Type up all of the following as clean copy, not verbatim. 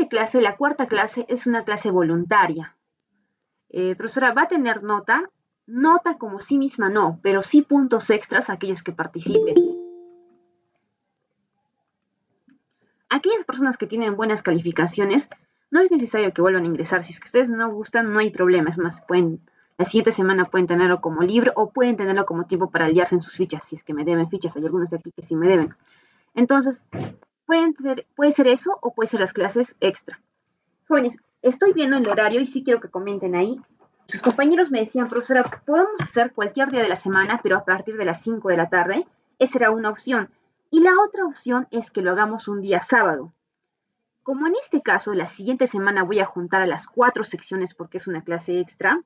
siguiente clase, la cuarta clase, es una clase voluntaria. Profesora, ¿va a tener nota? Nota como sí misma no, pero sí puntos extras a aquellos que participen. Aquellas personas que tienen buenas calificaciones, no es necesario que vuelvan a ingresar. Si es que ustedes no gustan, no hay problema. Es más, la siguiente semana pueden tenerlo como libre o pueden tenerlo como tiempo para aliarse en sus fichas, si es que me deben fichas. Hay algunos de aquí que sí me deben. Entonces, puede ser eso o puede ser las clases extra. Jóvenes, estoy viendo el horario y sí quiero que comenten ahí. Sus compañeros me decían, profesora, podemos hacer cualquier día de la semana, pero a partir de las 5 de la tarde. Esa era una opción. Y la otra opción es que lo hagamos un día sábado. Como en este caso, la siguiente semana voy a juntar a las 4 secciones porque es una clase extra,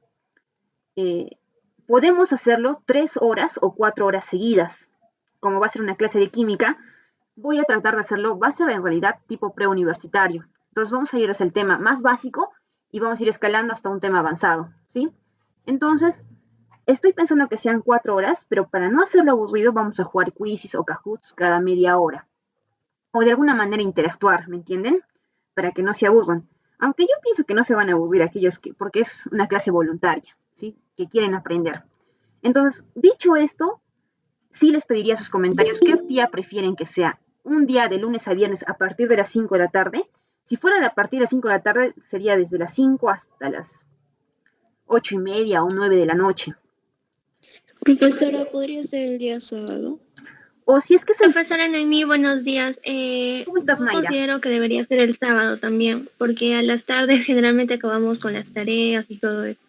podemos hacerlo 3 horas o 4 horas seguidas. Como va a ser una clase de química, voy a tratar de hacerlo, va a ser en realidad tipo preuniversitario. Entonces vamos a ir hacia el tema más básico y vamos a ir escalando hasta un tema avanzado, ¿sí? Entonces, estoy pensando que sean 4 horas, pero para no hacerlo aburrido vamos a jugar quizzes o cahoots cada media hora. O de alguna manera interactuar, ¿me entienden? Para que no se aburran. Aunque yo pienso que no se van a aburrir aquellos que, porque es una clase voluntaria, ¿sí? Que quieren aprender. Entonces, dicho esto, sí les pediría sus comentarios qué día prefieren que sea. Un día de lunes a viernes a partir de las 5 de la tarde. Si fuera a partir de las 5 de la tarde, sería desde las 5 hasta las 8:30 o 9 de la noche. Profesora, ¿podría ser el día sábado? O si es que es el... Profesora Noemí, buenos días. ¿Cómo estás, Yo Mayra? considero que debería ser el sábado también, porque a las tardes generalmente acabamos con las tareas y todo eso.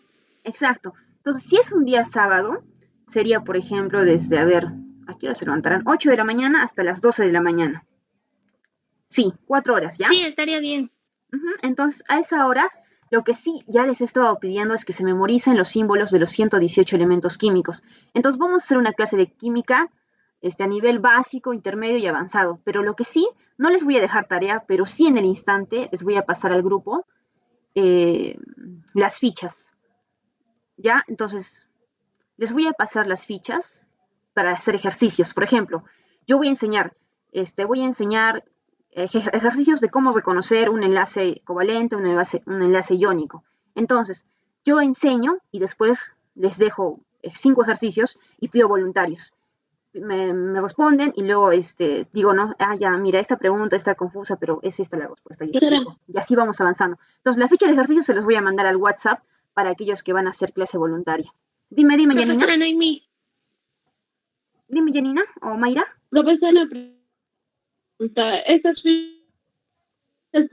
Exacto. Entonces, si es un día sábado, sería, por ejemplo, desde, a ver, ¿a qué hora se levantarán? 8 de la mañana hasta las 12 de la mañana. Sí, 4 horas, ¿ya? Sí, estaría bien. Entonces, a esa hora, lo que sí ya les he estado pidiendo es que se memoricen los símbolos de los 118 elementos químicos. Entonces, vamos a hacer una clase de química a nivel básico, intermedio y avanzado. Pero lo que sí, no les voy a dejar tarea, pero sí en el instante les voy a pasar al grupo las fichas. ¿Ya? Entonces, les voy a pasar las fichas para hacer ejercicios. Por ejemplo, yo voy a enseñar ejercicios de cómo reconocer un enlace covalente, un enlace iónico. Entonces, yo enseño y después les dejo 5 ejercicios y pido voluntarios. Me responden y luego digo, no, ya, mira, esta pregunta está confusa, pero es esta la respuesta. Y así vamos avanzando. Entonces, la ficha de ejercicios se los voy a mandar al WhatsApp para aquellos que van a hacer clase voluntaria. Dime, Janina. Profesora Noemí. Dime, Janina o Mayra. Profesora, estas fichas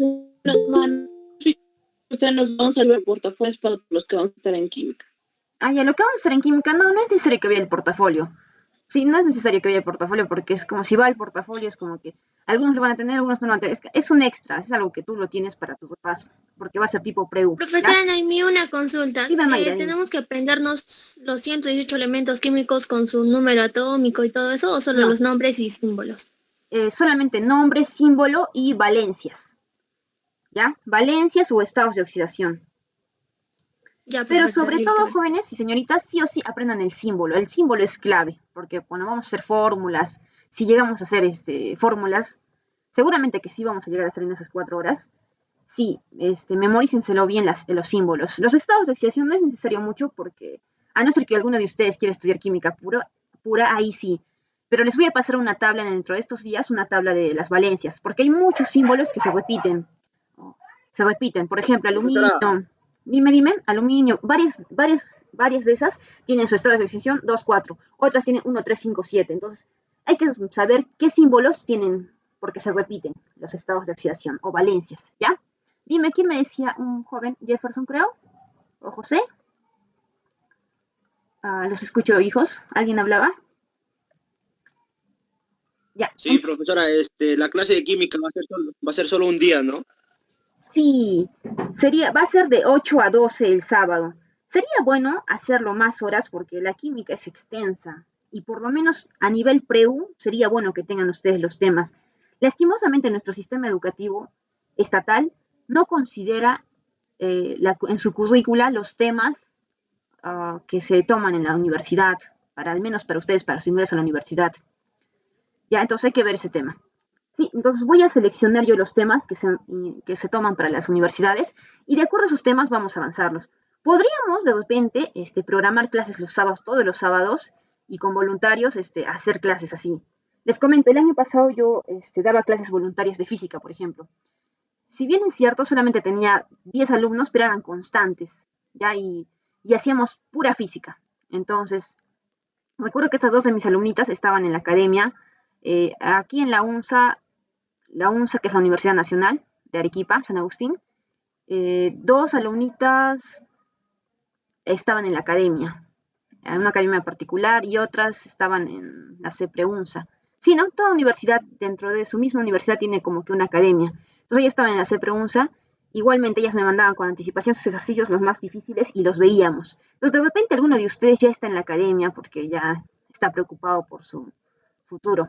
nos vamos a ver portafolios para los que vamos a estar en química. Ya, lo que vamos a hacer en química, no es necesario que vea el portafolio. Sí, no es necesario que vea el portafolio porque es como si va el portafolio, es como que algunos lo van a tener, algunos no lo van a tener. Es un extra, es algo que tú lo tienes para tu repaso, porque va a ser tipo preu. Profesora Noemí, una consulta. Dime, Mayra, dime. ¿Tenemos que aprendernos los 118 elementos químicos con su número atómico y todo eso, o solo los nombres y símbolos? Solamente nombre, símbolo y valencias. ¿Ya? Valencias o estados de oxidación. Ya, pero sobre todo, jóvenes y señoritas, sí o sí aprendan el símbolo. El símbolo es clave, porque cuando vamos a hacer fórmulas, si llegamos a hacer fórmulas, seguramente que sí vamos a llegar a hacer en esas 4 horas. Sí, memorícenselo bien los símbolos. Los estados de oxidación no es necesario mucho porque, a no ser que alguno de ustedes quiera estudiar química pura, ahí sí. Pero les voy a pasar una tabla dentro de estos días, una tabla de las valencias, porque hay muchos símbolos que se repiten. Por ejemplo, aluminio. Dime, aluminio, varias de esas tienen su estado de oxidación 2, 4, otras tienen 1, 3, 5, 7. Entonces, hay que saber qué símbolos tienen, porque se repiten los estados de oxidación o valencias, ¿ya? Dime, ¿quién me decía? Un joven, Jefferson, creo, o José. Los escucho, hijos. ¿Alguien hablaba? Ya. Sí, profesora, la clase de química va a ser solo un día, ¿no? Sí, va a ser de 8 a 12 el sábado. Sería bueno hacerlo más horas porque la química es extensa y por lo menos a nivel preu sería bueno que tengan ustedes los temas. Lastimosamente nuestro sistema educativo estatal no considera en su currícula los temas que se toman en la universidad, al menos para ustedes, para su ingreso a la universidad. Ya, entonces hay que ver ese tema. Sí, entonces voy a seleccionar yo los temas que se toman para las universidades y de acuerdo a esos temas vamos a avanzarlos. Podríamos de repente programar clases los sábados, todos los sábados, y con voluntarios hacer clases así. Les comento, el año pasado yo daba clases voluntarias de física, por ejemplo. Si bien es cierto, solamente tenía 10 alumnos, pero eran constantes, ¿ya? Y hacíamos pura física. Entonces, recuerdo que estas dos de mis alumnitas estaban en la academia, aquí en la UNSA, que es la Universidad Nacional de Arequipa, San Agustín. Dos alumnitas estaban en la academia, en una academia particular, y otras estaban en la CEPRE-UNSA. Sí, ¿no? Toda universidad, dentro de su misma universidad, tiene como que una academia. Entonces ellas estaban en la CEPRE-UNSA, igualmente ellas me mandaban con anticipación sus ejercicios los más difíciles y los veíamos. Entonces de repente alguno de ustedes ya está en la academia porque ya está preocupado por su futuro.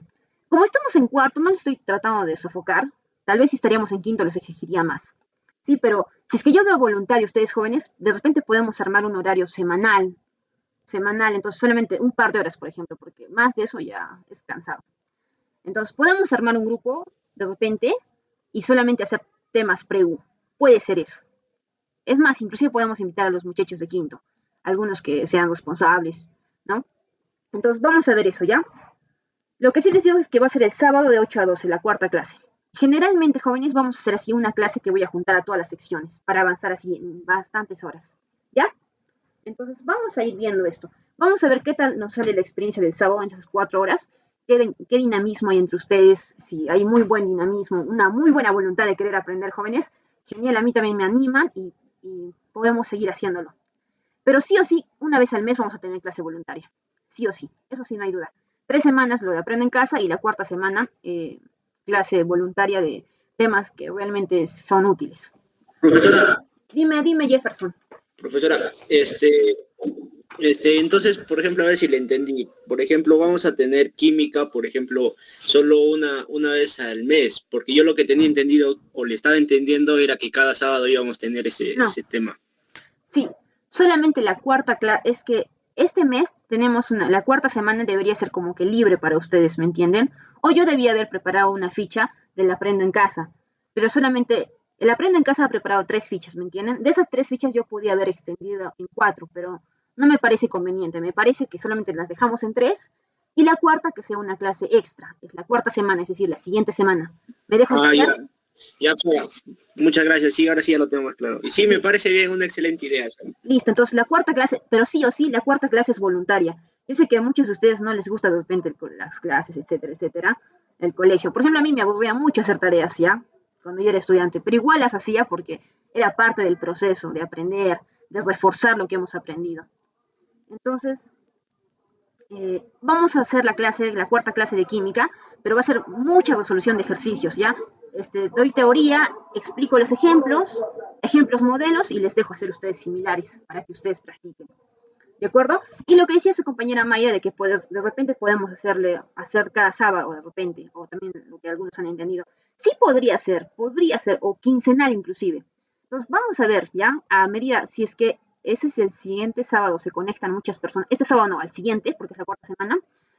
Como estamos en cuarto, no les estoy tratando de sofocar, tal vez si estaríamos en quinto les exigiría más. Sí, pero si es que yo veo voluntad de ustedes jóvenes, de repente podemos armar un horario semanal, entonces solamente un par de horas, por ejemplo, porque más de eso ya es cansado. Entonces podemos armar un grupo de repente y solamente hacer temas pre-U. Puede ser eso. Es más, inclusive podemos invitar a los muchachos de quinto, algunos que sean responsables, ¿no? Entonces vamos a ver eso, ¿ya? Lo que sí les digo es que va a ser el sábado de 8 a 12, la cuarta clase. Generalmente, jóvenes, vamos a hacer así una clase que voy a juntar a todas las secciones para avanzar así en bastantes horas, ¿ya? Entonces vamos a ir viendo esto. Vamos a ver qué tal nos sale la experiencia del sábado en esas 4 horas, qué dinamismo hay entre ustedes, si hay muy buen dinamismo, una muy buena voluntad de querer aprender, jóvenes. Genial, a mí también me animan y podemos seguir haciéndolo. Pero sí o sí, una vez al mes vamos a tener clase voluntaria. Sí o sí, eso sí, no hay duda. 3 semanas lo de aprendo en casa y la cuarta semana clase voluntaria de temas que realmente son útiles. Profesora, Dime Jefferson. profesora, entonces, por ejemplo, a ver si le entendí. Por ejemplo, vamos a tener química, por ejemplo, solo una vez al mes, porque yo lo que tenía entendido o le estaba entendiendo era que cada sábado íbamos a tener No. ese tema. Sí, solamente la cuarta clase, es que este mes tenemos la cuarta semana debería ser como que libre para ustedes, ¿me entienden? O yo debía haber preparado una ficha del Aprendo en Casa, pero solamente el Aprendo en Casa ha preparado 3 fichas, ¿me entienden? De esas 3 fichas yo podía haber extendido en 4, pero no me parece conveniente, me parece que solamente las dejamos en 3 y la cuarta que sea una clase extra, es la cuarta semana, es decir, la siguiente semana. ¿Me dejo entender? Ya, muchas gracias, sí, ahora sí ya lo tengo más claro. Y sí, me parece bien, una excelente idea. Listo, entonces la cuarta clase, pero sí o sí, la cuarta clase es voluntaria. Yo sé que a muchos de ustedes no les gusta de repente las clases, etcétera, etcétera, el colegio. Por ejemplo, a mí me aburría mucho hacer tareas, ¿ya? Cuando yo era estudiante, pero igual las hacía porque era parte del proceso de aprender, de reforzar lo que hemos aprendido. Entonces, vamos a hacer la cuarta clase de química, pero va a ser mucha resolución de ejercicios, ¿ya? Doy teoría, explico los ejemplos modelos y les dejo hacer ustedes similares para que ustedes practiquen. ¿De acuerdo? Y lo que decía su compañera Mayra de que de repente podemos hacer cada sábado, de repente, o también lo que algunos han entendido. Sí podría ser, o quincenal inclusive. Entonces vamos a ver, ¿ya? A medida, si es que ese es el siguiente sábado, se conectan muchas personas, este sábado no, al siguiente, porque es la cuarta semana,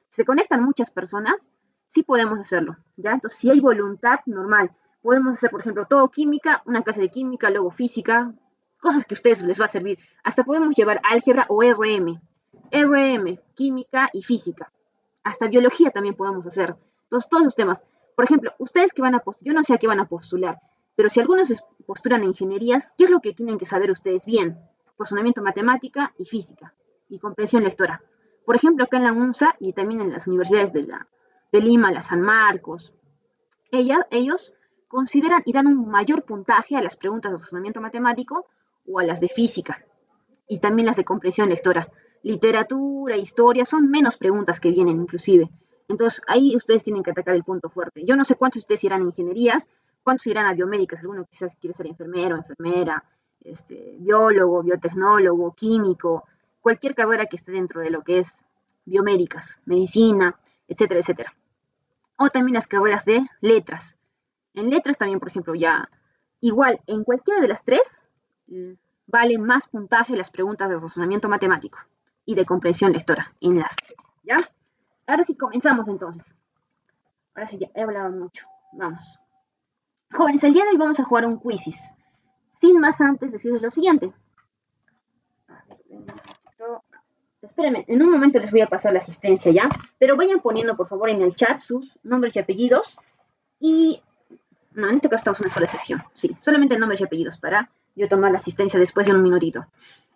se conectan muchas personas, sí podemos hacerlo, ¿ya? Entonces si hay voluntad, normal. Podemos hacer, por ejemplo, todo química, una clase de química, luego física, cosas que a ustedes les va a servir. Hasta podemos llevar álgebra o RM, química y física. Hasta biología también podemos hacer. Entonces, todos esos temas. Por ejemplo, ustedes que van a postular, yo no sé a qué van a postular, pero si algunos postulan a ingenierías, ¿qué es lo que tienen que saber ustedes bien? Razonamiento matemática y física y comprensión lectora. Por ejemplo, acá en la UNSA y también en las universidades de Lima, la San Marcos, ellos consideran y dan un mayor puntaje a las preguntas de razonamiento matemático o a las de física y también las de comprensión lectora. Literatura, historia, son menos preguntas que vienen inclusive. Entonces ahí ustedes tienen que atacar el punto fuerte. Yo no sé cuántos de ustedes irán a ingenierías, cuántos irán a biomédicas, alguno quizás quiere ser enfermero, enfermera, biólogo, biotecnólogo, químico, cualquier carrera que esté dentro de lo que es biomédicas, medicina, etcétera, etcétera. O también las carreras de letras. En letras también, por ejemplo, ya igual, en cualquiera de las 3 valen más puntaje las preguntas de razonamiento matemático y de comprensión lectora, en las 3, ¿ya? Ahora sí comenzamos entonces. Ahora sí, ya he hablado mucho. Vamos. Jóvenes, el día de hoy vamos a jugar un quizzes. Sin más antes decirles lo siguiente. A ver, un momentito. Espérenme, en un momento les voy a pasar la asistencia ya, pero vayan poniendo por favor en el chat sus nombres y apellidos y... No, en este caso estamos en una sola sección, sí, solamente nombres y apellidos para yo tomar la asistencia después de un minutito.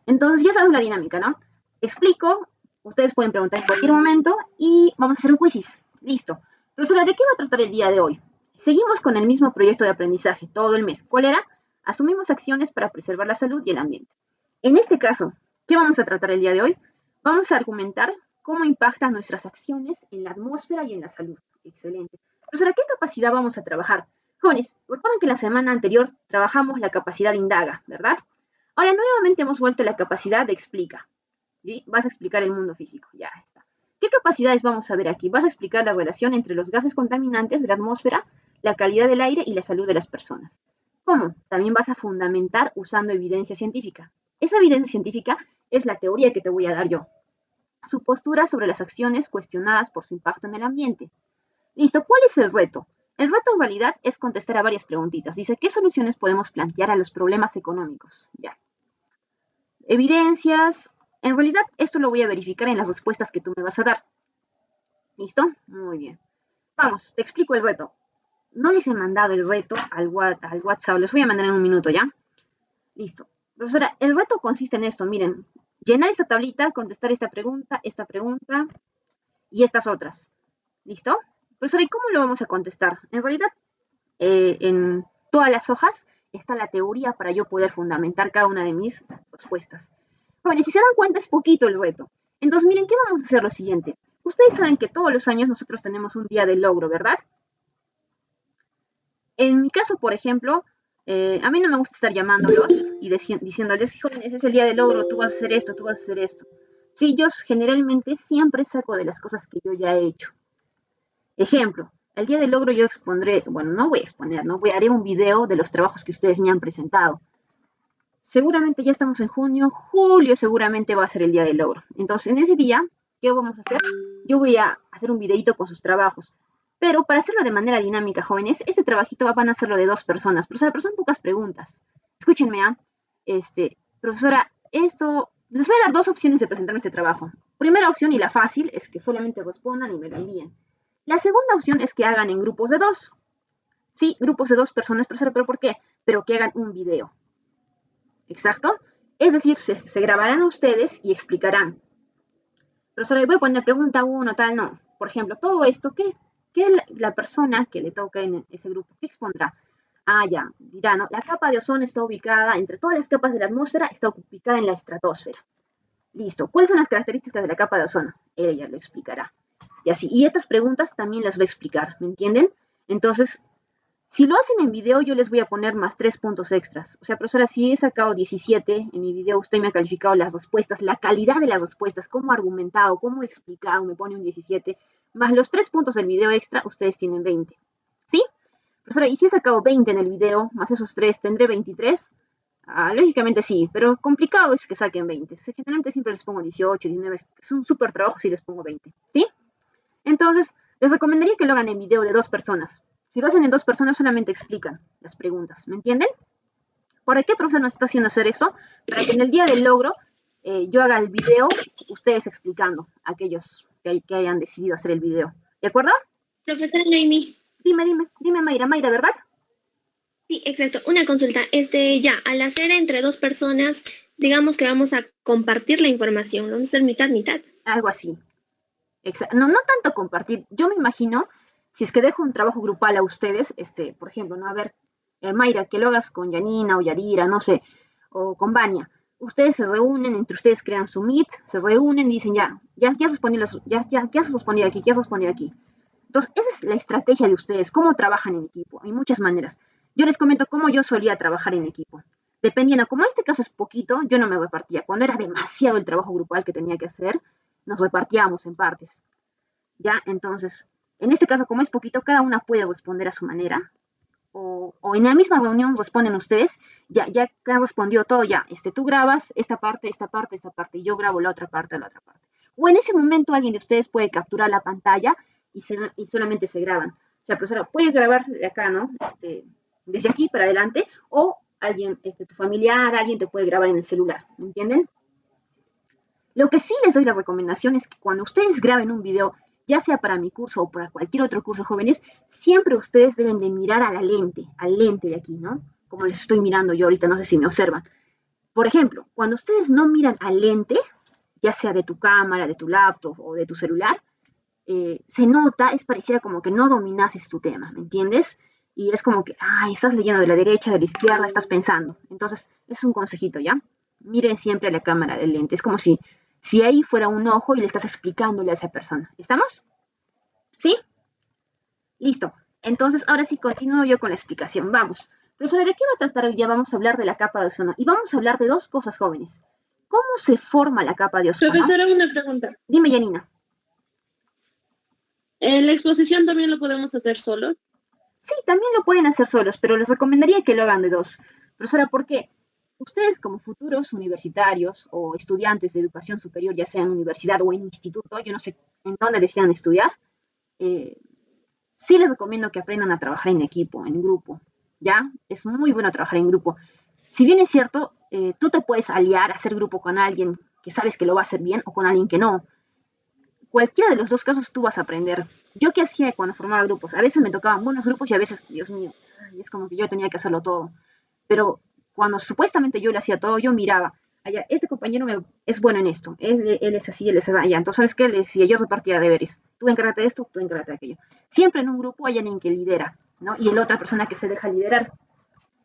Entonces ya sabemos la dinámica, ¿no? Explico, ustedes pueden preguntar en cualquier momento y vamos a hacer un quizzes. Listo. Profesora, ¿de qué va a tratar el día de hoy? Seguimos con el mismo proyecto de aprendizaje todo el mes. ¿Cuál era? Asumimos acciones para preservar la salud y el ambiente. En este caso, ¿qué vamos a tratar el día de hoy? Vamos a argumentar cómo impactan nuestras acciones en la atmósfera y en la salud. Excelente. Profesora, ¿qué capacidad vamos a trabajar? Jóvenes, recuerden que la semana anterior trabajamos la capacidad de indaga, ¿verdad? Ahora nuevamente hemos vuelto a la capacidad de explica. ¿Sí? Vas a explicar el mundo físico, ya está. ¿Qué capacidades vamos a ver aquí? Vas a explicar la relación entre los gases contaminantes de la atmósfera, la calidad del aire y la salud de las personas. ¿Cómo? También vas a fundamentar usando evidencia científica. Esa evidencia científica es la teoría que te voy a dar yo. Su postura sobre las acciones cuestionadas por su impacto en el ambiente. Listo, ¿cuál es el reto? El reto en realidad es contestar a varias preguntitas. Dice, ¿qué soluciones podemos plantear a los problemas económicos? Ya. Evidencias. En realidad, esto lo voy a verificar en las respuestas que tú me vas a dar. ¿Listo? Muy bien. Vamos, te explico el reto. No les he mandado el reto al WhatsApp. Les voy a mandar en un minuto, ¿ya? Listo. Profesora, el reto consiste en esto. Miren, llenar esta tablita, contestar esta pregunta y estas otras. ¿Listo? Profesora, ¿y cómo lo vamos a contestar? En realidad, en todas las hojas está la teoría para yo poder fundamentar cada una de mis respuestas. Bueno, si se dan cuenta, es poquito el reto. Entonces, miren, ¿qué vamos a hacer? Lo siguiente. Ustedes saben que todos los años nosotros tenemos un día del logro, ¿verdad? En mi caso, por ejemplo, a mí no me gusta estar llamándolos y diciéndoles, jóvenes, es el día del logro, tú vas a hacer esto, tú vas a hacer esto. Sí, yo generalmente siempre saco de las cosas que yo ya he hecho. Ejemplo, el día del logro yo expondré, bueno, no voy a exponer, ¿no? Haré un video de los trabajos que ustedes me han presentado. Seguramente ya estamos en junio, julio seguramente va a ser el día del logro. Entonces, en ese día, ¿qué vamos a hacer? Yo voy a hacer un videito con sus trabajos. Pero para hacerlo de manera dinámica, jóvenes, este trabajito van a hacerlo de 2 personas. Profesora, pero son pocas preguntas. Escúchenme, profesora, esto, les voy a dar 2 opciones de presentar este trabajo. Primera opción y la fácil es que solamente respondan y me lo envíen. La segunda opción es que hagan en grupos de 2. Sí, grupos de 2 personas, profesora, ¿pero por qué? Pero que hagan un video. Exacto. Es decir, se grabarán ustedes y explicarán. Profesora, voy a poner pregunta 1, tal, no. Por ejemplo, todo esto, ¿qué la persona que le toca en ese grupo, qué expondrá? Ah, ya, dirá, ¿no? La capa de ozono está ubicada entre todas las capas de la atmósfera, está ubicada en la estratosfera. Listo. ¿Cuáles son las características de la capa de ozono? Ella lo explicará. Y así. Y estas preguntas también las va a explicar, ¿me entienden? Entonces, si lo hacen en video, yo les voy a poner más 3 puntos extras. O sea, profesora, si he sacado 17 en mi video, usted me ha calificado las respuestas, la calidad de las respuestas, cómo argumentado, cómo explicado, me pone un 17, más los 3 puntos del video extra, ustedes tienen 20. ¿Sí? Profesora, ¿y si he sacado 20 en el video, más esos 3, tendré 23? Lógicamente sí, pero complicado es que saquen 20. Generalmente siempre les pongo 18, 19, es un súper trabajo si les pongo 20. ¿Sí? Entonces, les recomendaría que lo hagan en video de 2 personas. Si lo hacen en 2 personas, solamente explican las preguntas. ¿Me entienden? ¿Por qué profesor nos está haciendo hacer esto? Para que en el día del logro yo haga el video, ustedes explicando a aquellos que hayan decidido hacer el video. ¿De acuerdo? Profesora Noemi. Dime Mayra, ¿verdad? Sí, exacto. Una consulta. Ya, al hacer entre 2 personas, digamos que vamos a compartir la información. Vamos a hacer mitad. Algo así. No tanto compartir. Yo me imagino, si es que dejo un trabajo grupal a ustedes, por ejemplo, ¿no? A ver, Mayra, que lo hagas con Yanina o Yadira, no sé, o con Vania. Ustedes se reúnen, entre ustedes crean su meet, se reúnen y dicen, ya has respondido, ya has respondido aquí, ya has respondido aquí. Entonces, esa es la estrategia de ustedes, cómo trabajan en equipo. Hay muchas maneras. Yo les comento cómo yo solía trabajar en equipo. Dependiendo, como este caso es poquito, yo no me repartía. Cuando era demasiado el trabajo grupal que tenía que hacer, nos repartíamos en partes. ¿Ya? Entonces, en este caso, como es poquito, cada una puede responder a su manera. O en la misma reunión responden ustedes, ya que han respondido todo, ya, tú grabas esta parte, y yo grabo la otra parte. O en ese momento alguien de ustedes puede capturar la pantalla y solamente se graban. O sea, profesora, puede grabarse de acá, ¿no? Desde aquí para adelante, o alguien, tu familiar, alguien te puede grabar en el celular, ¿me entienden? Lo que sí les doy la recomendación es que cuando ustedes graben un video, ya sea para mi curso o para cualquier otro curso, jóvenes, siempre ustedes deben de mirar a la lente, al lente de aquí, ¿no? Como les estoy mirando yo ahorita, no sé si me observan. Por ejemplo, cuando ustedes no miran al lente, ya sea de tu cámara, de tu laptop o de tu celular, se nota, es pareciera como que no dominases tu tema, ¿me entiendes? Y es como que, ay, estás leyendo de la derecha, de la izquierda, estás pensando. Entonces, es un consejito, ¿ya? Miren siempre a la cámara del lente. Es como si ahí fuera un ojo y le estás explicándole a esa persona. ¿Estamos? ¿Sí? Listo. Entonces, ahora sí continúo yo con la explicación. Vamos. Profesora, ¿de qué va a tratar hoy día? Vamos a hablar de la capa de ozono. Y vamos a hablar de dos cosas, jóvenes. ¿Cómo se forma la capa de ozono? Profesora, una pregunta. Dime, Janina. ¿La exposición también lo podemos hacer solos? Sí, también lo pueden hacer solos, pero les recomendaría que lo hagan de dos. Profesora, ¿por qué? Ustedes como futuros universitarios o estudiantes de educación superior, ya sea en universidad o en instituto, yo no sé en dónde desean estudiar, eh, sí les recomiendo que aprendan a trabajar en equipo, en grupo, ¿ya? Es muy bueno trabajar en grupo. Si bien es cierto, tú te puedes aliar, hacer grupo con alguien que sabes que lo va a hacer bien o con alguien que no. Cualquiera de los dos casos tú vas a aprender. Yo qué hacía cuando formaba grupos, a veces me tocaban buenos grupos y a veces, Dios mío, es como que yo tenía que hacerlo todo. Pero cuando supuestamente yo lo hacía todo, yo miraba, allá, este compañero es bueno en esto, él es así, él es allá. Entonces, ¿sabes qué? Le decía, yo repartía deberes. Tú encárgate de esto, tú encárgate de aquello. Siempre en un grupo hay alguien que lidera, ¿no? Y la otra persona que se deja liderar.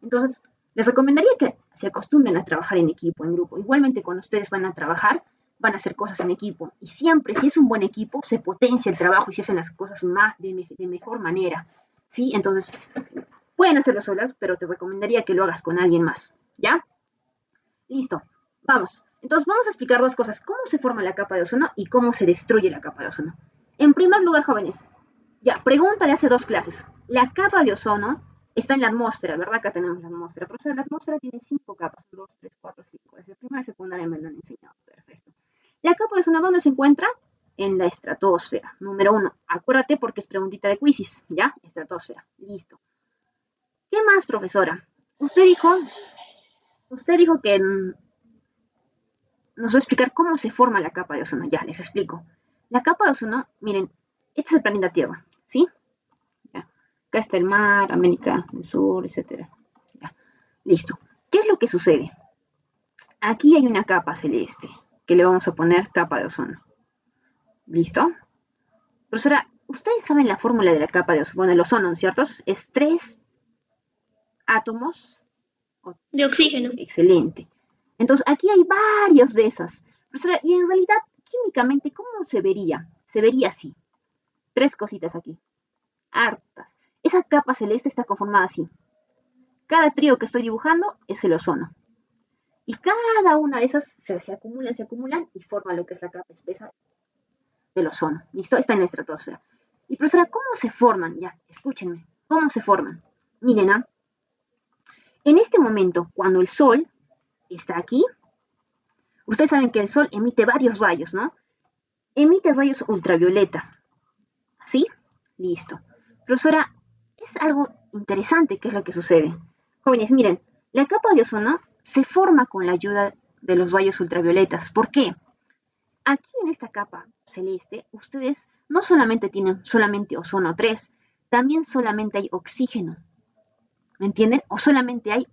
Entonces, les recomendaría que se acostumbren a trabajar en equipo, en grupo. Igualmente, cuando ustedes van a trabajar, van a hacer cosas en equipo. Y siempre, si es un buen equipo, se potencia el trabajo y se hacen las cosas de mejor manera. ¿Sí? Entonces, pueden hacerlo solas, pero te recomendaría que lo hagas con alguien más. ¿Ya? Listo. Vamos. Entonces, vamos a explicar dos cosas. ¿Cómo se forma la capa de ozono y cómo se destruye la capa de ozono? En primer lugar, jóvenes, ya, pregunta de hace dos clases. La capa de ozono está en la atmósfera, ¿verdad? Acá tenemos la atmósfera. Profesor, la atmósfera tiene 5 capas. 2, 3, 4, 5. Desde primera y secundaria me lo han enseñado. Perfecto. La capa de ozono, ¿dónde se encuentra? En la estratosfera. Número 1. Acuérdate porque es preguntita de quizzes, ¿ya? Estratosfera. Listo. ¿Qué más, profesora? Usted dijo que nos va a explicar cómo se forma la capa de ozono. Ya, les explico. La capa de ozono, miren, este es el planeta Tierra, ¿sí? Ya. Acá está el mar, América del Sur, etcétera. Ya. Listo. ¿Qué es lo que sucede? Aquí hay una capa celeste que le vamos a poner capa de ozono. ¿Listo? Profesora, ustedes saben la fórmula de la capa de ozono. Bueno, el ozono, ¿cierto? Es 3 átomos de oxígeno. Excelente. Entonces, aquí hay varios de esas. Profesora, y en realidad, químicamente, ¿cómo se vería? Se vería así. 3 cositas aquí. Hartas. Esa capa celeste está conformada así. Cada trío que estoy dibujando es el ozono. Y cada una de esas se acumulan y forman lo que es la capa espesa del ozono. ¿Listo? Está en la estratosfera. Y profesora, ¿cómo se forman? Ya, escúchenme. ¿Cómo se forman? Miren, en este momento, cuando el Sol está aquí, ustedes saben que el Sol emite varios rayos, ¿no? Emite rayos ultravioleta. ¿Sí? Listo. Profesora, es algo interesante qué es lo que sucede. Jóvenes, miren, la capa de ozono se forma con la ayuda de los rayos ultravioletas. ¿Por qué? Aquí en esta capa celeste, ustedes no solamente tienen solamente ozono 3, también solamente hay oxígeno. ¿Me entienden? O solamente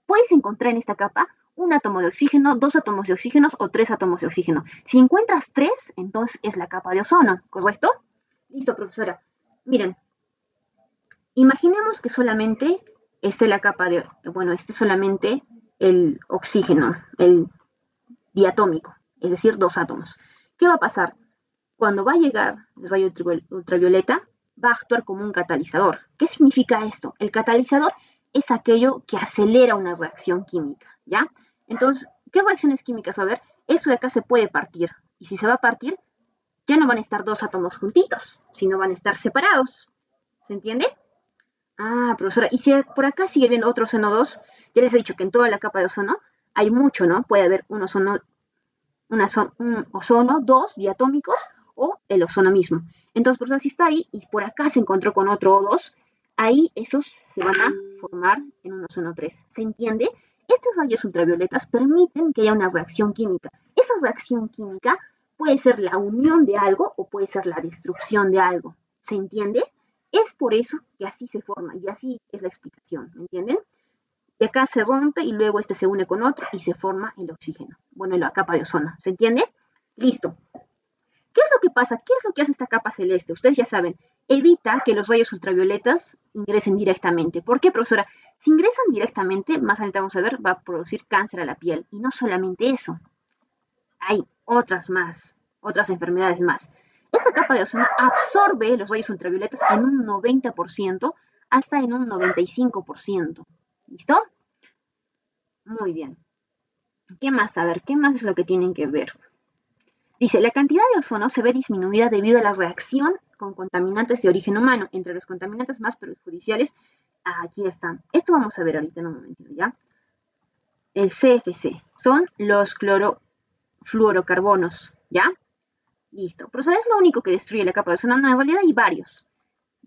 puedes encontrar en esta capa un átomo de oxígeno, 2 átomos de oxígeno o 3 átomos de oxígeno. Si encuentras 3, entonces es la capa de ozono, ¿correcto? Listo, profesora. Miren, imaginemos que solamente esté solamente el oxígeno, el diatómico, es decir, 2 átomos. ¿Qué va a pasar? Cuando va a llegar el rayo ultravioleta, va a actuar como un catalizador. ¿Qué significa esto? El catalizador es aquello que acelera una reacción química, ¿ya? Entonces, ¿qué reacciones químicas va a haber? Eso de acá se puede partir. Y si se va a partir, ya no van a estar 2 átomos juntitos, sino van a estar separados. ¿Se entiende? Ah, profesora, y si por acá sigue habiendo otro ozono 2, ya les he dicho que en toda la capa de ozono hay mucho, ¿no? Puede haber un ozono 2 diatómicos o el ozono mismo. Entonces, por eso si está ahí y por acá se encontró con otro O2, ahí esos se van a formar en un ozono 3. ¿Se entiende? Estas rayos ultravioletas permiten que haya una reacción química. Esa reacción química puede ser la unión de algo o puede ser la destrucción de algo. ¿Se entiende? Es por eso que así se forma y así es la explicación. ¿Me entienden? De acá se rompe y luego este se une con otro y se forma el oxígeno. Bueno, la capa de ozono. ¿Se entiende? Listo. ¿Qué es lo que pasa? ¿Qué es lo que hace esta capa celeste? Ustedes ya saben, evita que los rayos ultravioletas ingresen directamente. ¿Por qué, profesora? Si ingresan directamente, más adelante vamos a ver, va a producir cáncer a la piel. Y no solamente eso, hay otras más, otras enfermedades más. Esta capa de ozono absorbe los rayos ultravioletas en un 90% hasta en un 95%. ¿Listo? Muy bien. ¿Qué más? A ver, ¿qué más es lo que tienen que ver? Dice, la cantidad de ozono se ve disminuida debido a la reacción con contaminantes de origen humano. Entre los contaminantes más perjudiciales, aquí están. Esto vamos a ver ahorita en un momentito, ¿ya? El CFC son los clorofluorocarbonos, ¿ya? Listo. Profesor, ¿es lo único que destruye la capa de ozono? No, en realidad hay varios.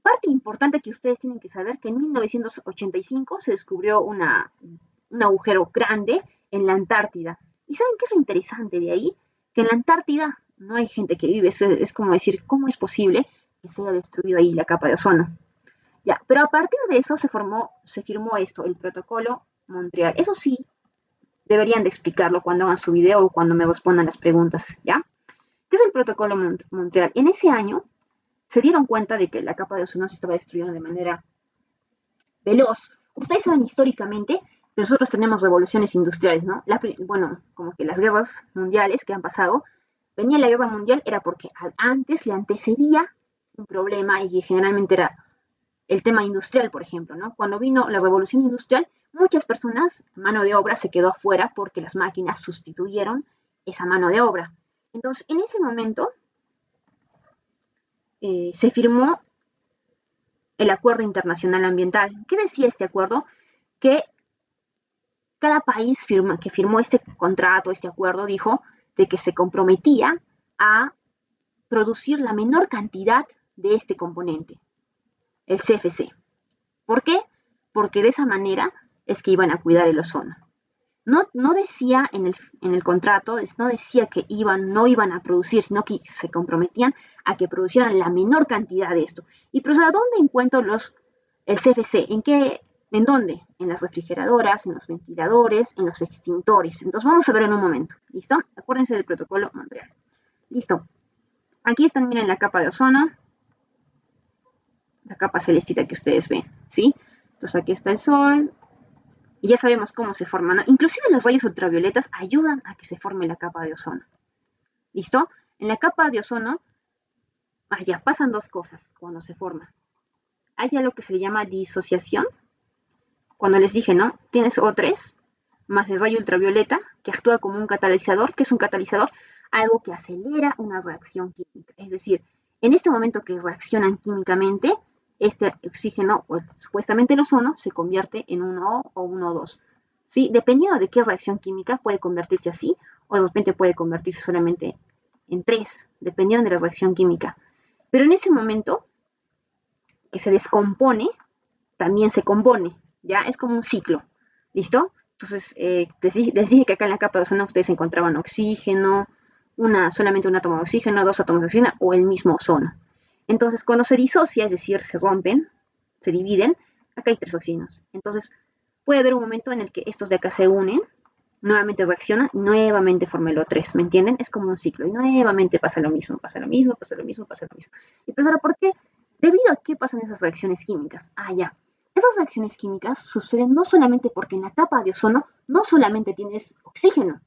Parte importante que ustedes tienen que saber que en 1985 se descubrió un agujero grande en la Antártida. ¿Y saben qué es lo interesante de ahí? Que en la Antártida no hay gente que vive. Es como decir, ¿cómo es posible que se haya destruido ahí la capa de ozono? Ya, pero a partir de eso se firmó esto, el Protocolo Montreal. Eso sí, deberían de explicarlo cuando hagan su video o cuando me respondan las preguntas, ¿ya? ¿Qué es el Protocolo Montreal? En ese año se dieron cuenta de que la capa de ozono se estaba destruyendo de manera veloz. Ustedes saben históricamente que nosotros tenemos revoluciones industriales, ¿no? Bueno, como que las guerras mundiales que han pasado, venía la guerra mundial era porque antes le antecedía un problema y generalmente era el tema industrial, por ejemplo, ¿no? Cuando vino la revolución industrial, muchas personas, mano de obra se quedó afuera porque las máquinas sustituyeron esa mano de obra. Entonces, en ese momento se firmó el Acuerdo Internacional Ambiental. ¿Qué decía este acuerdo? Que cada país que firmó este contrato, este acuerdo, dijo de que se comprometía a producir la menor cantidad de este componente, el CFC. ¿Por qué? Porque de esa manera es que iban a cuidar el ozono. No decía en el contrato, no decía que no iban a producir, sino que se comprometían a que producieran la menor cantidad de esto. Y profesora, ¿dónde encuentro el CFC? ¿En dónde? En las refrigeradoras, en los ventiladores, en los extintores. Entonces vamos a ver en un momento. ¿Listo? Acuérdense del protocolo Montreal. Listo. Aquí están, miren la capa de ozono. La capa celestita que ustedes ven, ¿sí? Entonces aquí está el sol. Y ya sabemos cómo se forma, ¿no? Inclusive los rayos ultravioletas ayudan a que se forme la capa de ozono. ¿Listo? En la capa de ozono, ya pasan dos cosas cuando se forma. Hay algo que se le llama disociación. Cuando les dije, ¿no? Tienes O3 más el rayo ultravioleta que actúa como un catalizador. ¿Qué es un catalizador? Algo que acelera una reacción química. Es decir, en este momento que reaccionan químicamente, este oxígeno, o supuestamente el ozono, se convierte en un O o un O2. ¿Sí? Dependiendo de qué reacción química, puede convertirse así, o de repente puede convertirse solamente en 3, dependiendo de la reacción química. Pero en ese momento que se descompone, también se compone, ¿ya? Es como un ciclo, ¿listo? Entonces, les dije que acá en la capa de ozono ustedes encontraban oxígeno, solamente un átomo de oxígeno, 2 átomos de oxígeno o el mismo ozono. Entonces, cuando se disocia, es decir, se rompen, se dividen, acá hay 3 oxígenos. Entonces, puede haber un momento en el que estos de acá se unen, nuevamente reaccionan y nuevamente forma el O3, ¿me entienden? Es como un ciclo y nuevamente pasa lo mismo, pasa lo mismo, pasa lo mismo, pasa lo mismo. Y profesora, ¿por qué? ¿Debido a qué pasan esas reacciones químicas? Ya. Esas reacciones químicas suceden no solamente porque en la capa de ozono no solamente tienes oxígeno,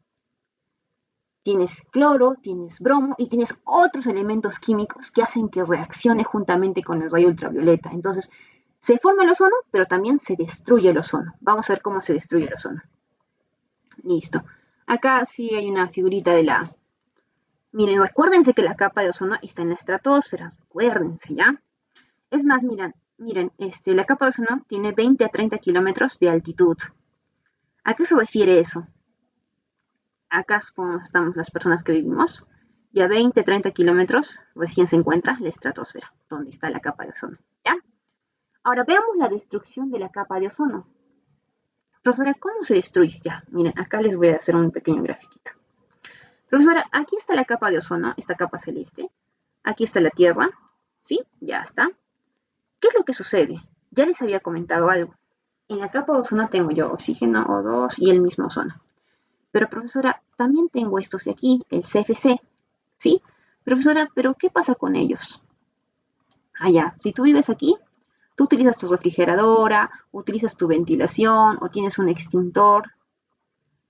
tienes cloro, tienes bromo y tienes otros elementos químicos que hacen que reaccione juntamente con el rayo ultravioleta. Entonces, se forma el ozono, pero también se destruye el ozono. Vamos a ver cómo se destruye el ozono. Listo. Acá sí hay una figurita de la... Miren, recuérdense que la capa de ozono está en la estratosfera. Recuérdense, ¿ya? Es más, miren, la capa de ozono tiene 20 a 30 kilómetros de altitud. ¿A qué se refiere eso? Acá supongamos estamos las personas que vivimos. y a 20, 30 kilómetros recién se encuentra la estratosfera, donde está la capa de ozono. ¿Ya? Ahora veamos la destrucción de la capa de ozono. Profesora, ¿cómo se destruye? Ya, miren, acá les voy a hacer un pequeño grafiquito. Profesora, aquí está la capa de ozono, esta capa celeste. Aquí está la Tierra, ¿sí? Ya está. ¿Qué es lo que sucede? Ya les había comentado algo. En la capa de ozono tengo yo oxígeno, O2 y el mismo ozono. Pero profesora, también tengo estos de aquí, el CFC, ¿sí? Profesora, ¿pero qué pasa con ellos? Ya, si tú vives aquí, tú utilizas tu refrigeradora, utilizas tu ventilación, o tienes un extintor,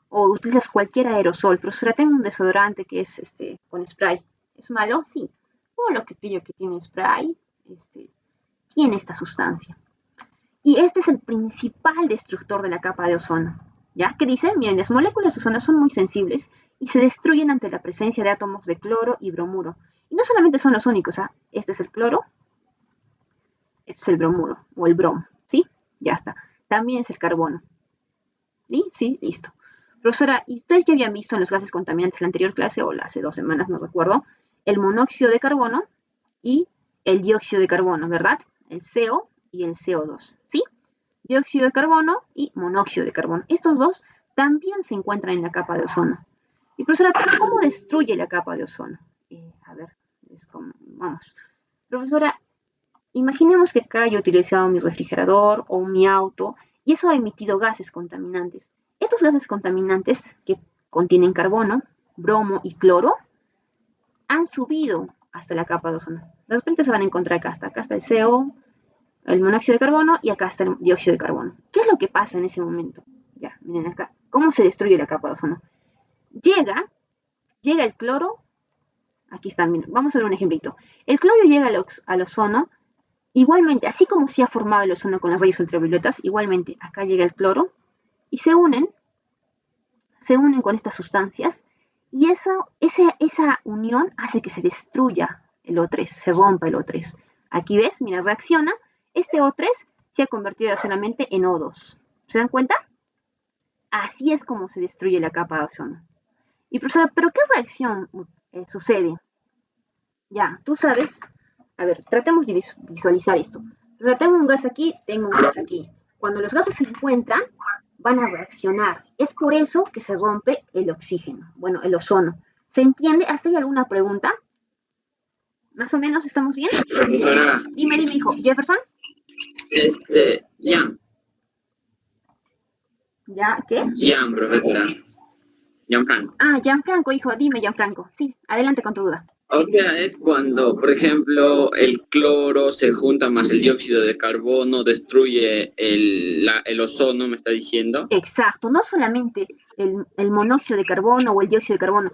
o utilizas cualquier aerosol. Profesora, tengo un desodorante que es con spray. ¿Es malo? Sí. Todo lo que pillo que tiene spray, tiene esta sustancia. Y este es el principal destructor de la capa de ozono. ¿Ya? ¿Qué dice? Miren, las moléculas de ozono son muy sensibles y se destruyen ante la presencia de átomos de cloro y bromuro. Y no solamente son los únicos, este es el cloro, este es el bromuro o el bromo, ¿sí? Ya está. También es el carbono. ¿Sí? Sí, listo. Profesora, ¿y ustedes ya habían visto en los gases contaminantes en la anterior clase o hace 2 semanas, no recuerdo, el monóxido de carbono y el dióxido de carbono, ¿verdad? El CO y el CO2, ¿sí? Dióxido de carbono y monóxido de carbono. Estos dos también se encuentran en la capa de ozono. Y profesora, ¿pero cómo destruye la capa de ozono? A ver, vamos. Profesora, imaginemos que acá yo he utilizado mi refrigerador o mi auto y eso ha emitido gases contaminantes. Estos gases contaminantes que contienen carbono, bromo y cloro han subido hasta la capa de ozono. De repente se van a encontrar acá está el CO, el monóxido de carbono y acá está el dióxido de carbono. ¿Qué es lo que pasa en ese momento? Ya, miren acá, ¿cómo se destruye la capa de ozono? Llega el cloro, aquí está, miren, vamos a ver un ejemplito. El cloro llega al ozono, igualmente, así como se ha formado el ozono con las rayas ultravioletas, igualmente acá llega el cloro y se unen con estas sustancias y esa unión hace que se destruya el O3, se rompa el O3. Aquí ves, mira, reacciona, este O3 se ha convertido solamente en O2. ¿Se dan cuenta? Así es como se destruye la capa de ozono. Y profesora, ¿pero qué reacción sucede? Ya, tú sabes, a ver, tratemos de visualizar esto. Tengo un gas aquí, tengo un gas aquí. Cuando los gases se encuentran, van a reaccionar. Es por eso que se rompe el oxígeno, bueno, el ozono. ¿Se entiende? ¿Hasta hay alguna pregunta? ¿Más o menos estamos bien? Profesora, Dime, hijo. ¿Jefferson? Jan. ¿Ya? ¿Qué? Jan, profesora. Gianfranco. Gianfranco, hijo. Dime, Gianfranco. Sí, adelante con tu duda. O sea, es cuando, por ejemplo, el cloro se junta más el dióxido de carbono, destruye el ozono, me está diciendo. Exacto, no solamente el monóxido de carbono o el dióxido de carbono.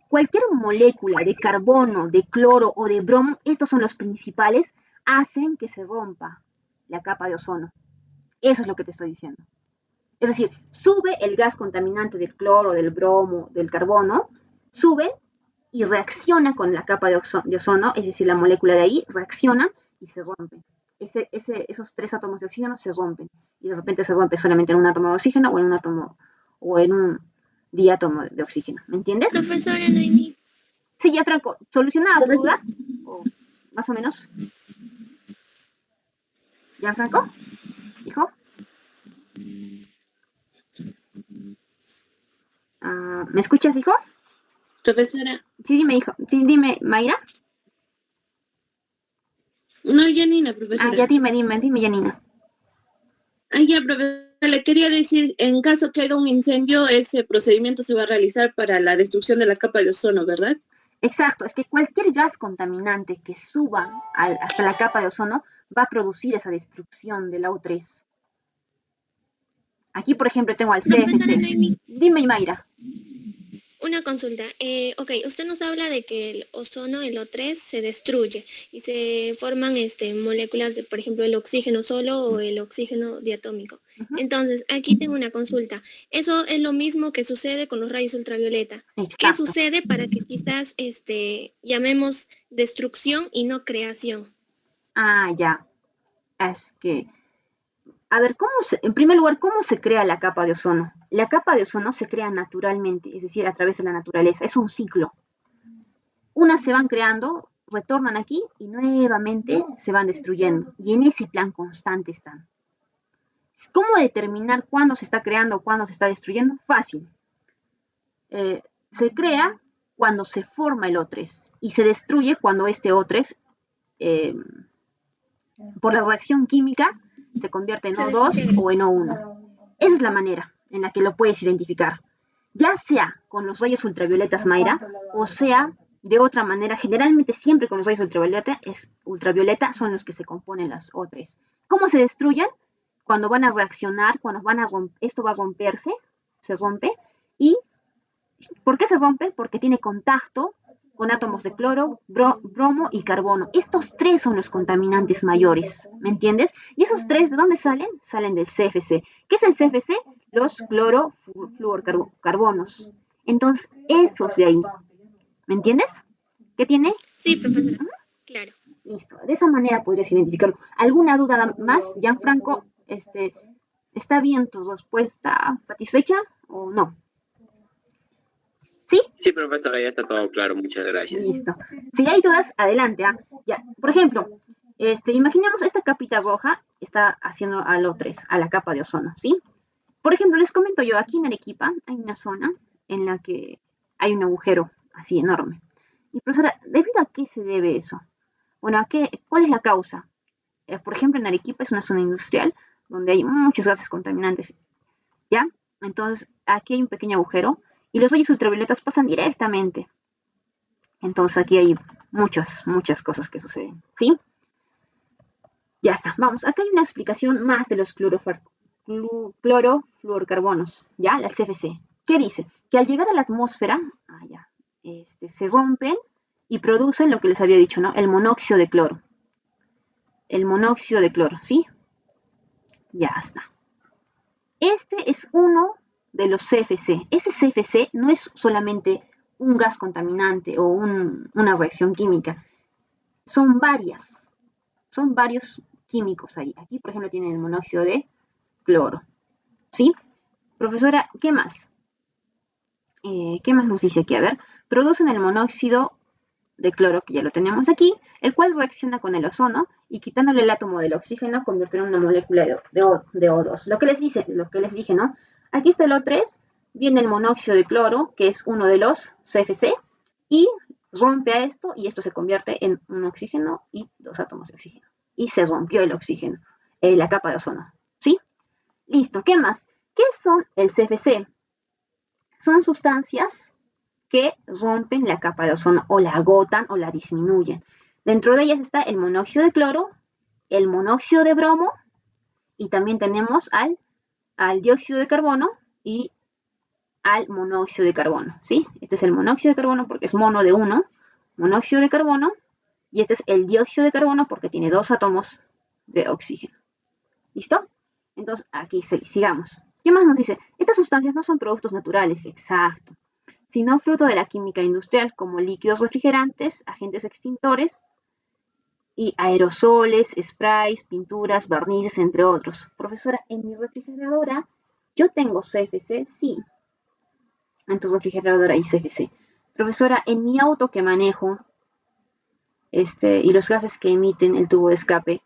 Cualquier molécula de carbono, de cloro o de bromo, estos son los principales, hacen que se rompa la capa de ozono. Eso es lo que te estoy diciendo. Es decir, sube el gas contaminante del cloro, del bromo, del carbono, sube y reacciona con la capa de ozono, es decir, la molécula de ahí reacciona y se rompe. Esos 3 átomos de oxígeno se rompen y de repente se rompe solamente en un átomo de oxígeno o en un átomo o en un diátomo de oxígeno. ¿Me entiendes? Profesora Noemí. Sí, ya Franco, ¿solucionada tu duda? ¿O más o menos? ¿Ya Franco? ¿Hijo? ¿Me escuchas, hijo? Profesora. Sí, dime, hijo. Sí, dime, Mayra. No, Janina, profesora. Ya dime, Janina. Ya, profesora, le quería decir, en caso que haya un incendio, ese procedimiento se va a realizar para la destrucción de la capa de ozono, ¿verdad? Exacto, es que cualquier gas contaminante que suba hasta la capa de ozono va a producir esa destrucción del O3. Aquí, por ejemplo, tengo al CFC. Dime, Mayra. Una consulta. Ok, usted nos habla de que el ozono, el O3, se destruye y se forman moléculas de, por ejemplo, el oxígeno solo o el oxígeno diatómico. Entonces, aquí tengo una consulta. Eso es lo mismo que sucede con los rayos ultravioleta. Exacto. ¿Qué sucede para que quizás llamemos destrucción y no creación? Ya. Es que, a ver, en primer lugar, ¿cómo se crea la capa de ozono? La capa de ozono se crea naturalmente, es decir, a través de la naturaleza. Es un ciclo. unas se van creando, retornan aquí y nuevamente se van destruyendo. Y en ese plan constante están. ¿Cómo determinar cuándo se está creando, cuándo se está destruyendo? Fácil. Se crea cuando se forma el O3 y se destruye cuando este O3, por la reacción química, se convierte en O2 o en O1. Esa es la manera en la que lo puedes identificar. Ya sea con los rayos ultravioletas, Mayra, o sea de otra manera. Generalmente siempre con los rayos ultravioleta son los que se componen las O3. ¿Cómo se destruyen? Cuando van a reaccionar, esto va a romperse, se rompe. ¿Y por qué se rompe? Porque tiene contacto con átomos de cloro, bromo y carbono. Estos tres son los contaminantes mayores, ¿me entiendes? Y esos tres, ¿de dónde salen? Salen del CFC. ¿Qué es el CFC? Los clorofluorcarbonos. Entonces, esos de ahí, ¿me entiendes? ¿Qué tiene? Sí, profesora. Claro. Listo. De esa manera podrías identificarlo. ¿Alguna duda más, Gianfranco? ¿Está bien tu respuesta? ¿Satisfecha o no? ¿Sí? Sí, profesora, ya está todo claro, muchas gracias. Listo. Si hay dudas, adelante. Ya. Por ejemplo, imaginemos esta capita roja está haciendo al O3, a la capa de ozono, ¿sí? Por ejemplo, les comento yo, aquí en Arequipa hay una zona en la que hay un agujero así enorme. Y profesora, ¿debido a qué se debe eso? Bueno, ¿cuál es la causa? Por ejemplo, en Arequipa es una zona industrial donde hay muchos gases contaminantes, ¿ya? Entonces, aquí hay un pequeño agujero y los rayos ultravioletas pasan directamente. Entonces, aquí hay muchas cosas que suceden, ¿sí? Ya está, vamos, acá hay una explicación más de los clorofluorcarbonos, ¿ya? La CFC. ¿Qué dice? Que al llegar a la atmósfera, se rompen y producen lo que les había dicho, ¿no? El monóxido de cloro. El monóxido de cloro, ¿sí? Ya está. Este es uno de los CFC. Ese CFC no es solamente un gas contaminante o una reacción química. Son varios químicos ahí. Aquí, por ejemplo, tienen el monóxido de cloro. ¿Sí? Profesora, ¿qué más? ¿Qué más nos dice aquí? A ver, producen el monóxido de cloro, que ya lo tenemos aquí, el cual reacciona con el ozono y quitándole el átomo del oxígeno convierte en una molécula de O2. Lo que les dije, ¿no? Aquí está el O3, viene el monóxido de cloro, que es uno de los CFC, y rompe a esto y esto se convierte en un oxígeno y dos átomos de oxígeno. Y se rompió el oxígeno, la capa de ozono. ¿Sí? Listo, ¿qué más? ¿Qué son el CFC? Son sustancias que rompen la capa de ozono o la agotan o la disminuyen. Dentro de ellas está el monóxido de cloro, el monóxido de bromo y también tenemos al dióxido de carbono y al monóxido de carbono, ¿sí? Este es el monóxido de carbono porque es mono de uno, monóxido de carbono, y este es el dióxido de carbono porque tiene dos átomos de oxígeno. ¿Listo? Entonces, aquí sigamos. ¿Qué más nos dice? Estas sustancias no son productos naturales, exacto, sino fruto de la química industrial, como líquidos refrigerantes, agentes extintores y aerosoles, sprays, pinturas, barnices, entre otros. Profesora, ¿en mi refrigeradora yo tengo CFC? Sí. En tu refrigeradora hay CFC. Profesora, en mi auto que manejo, y los gases que emiten el tubo de escape,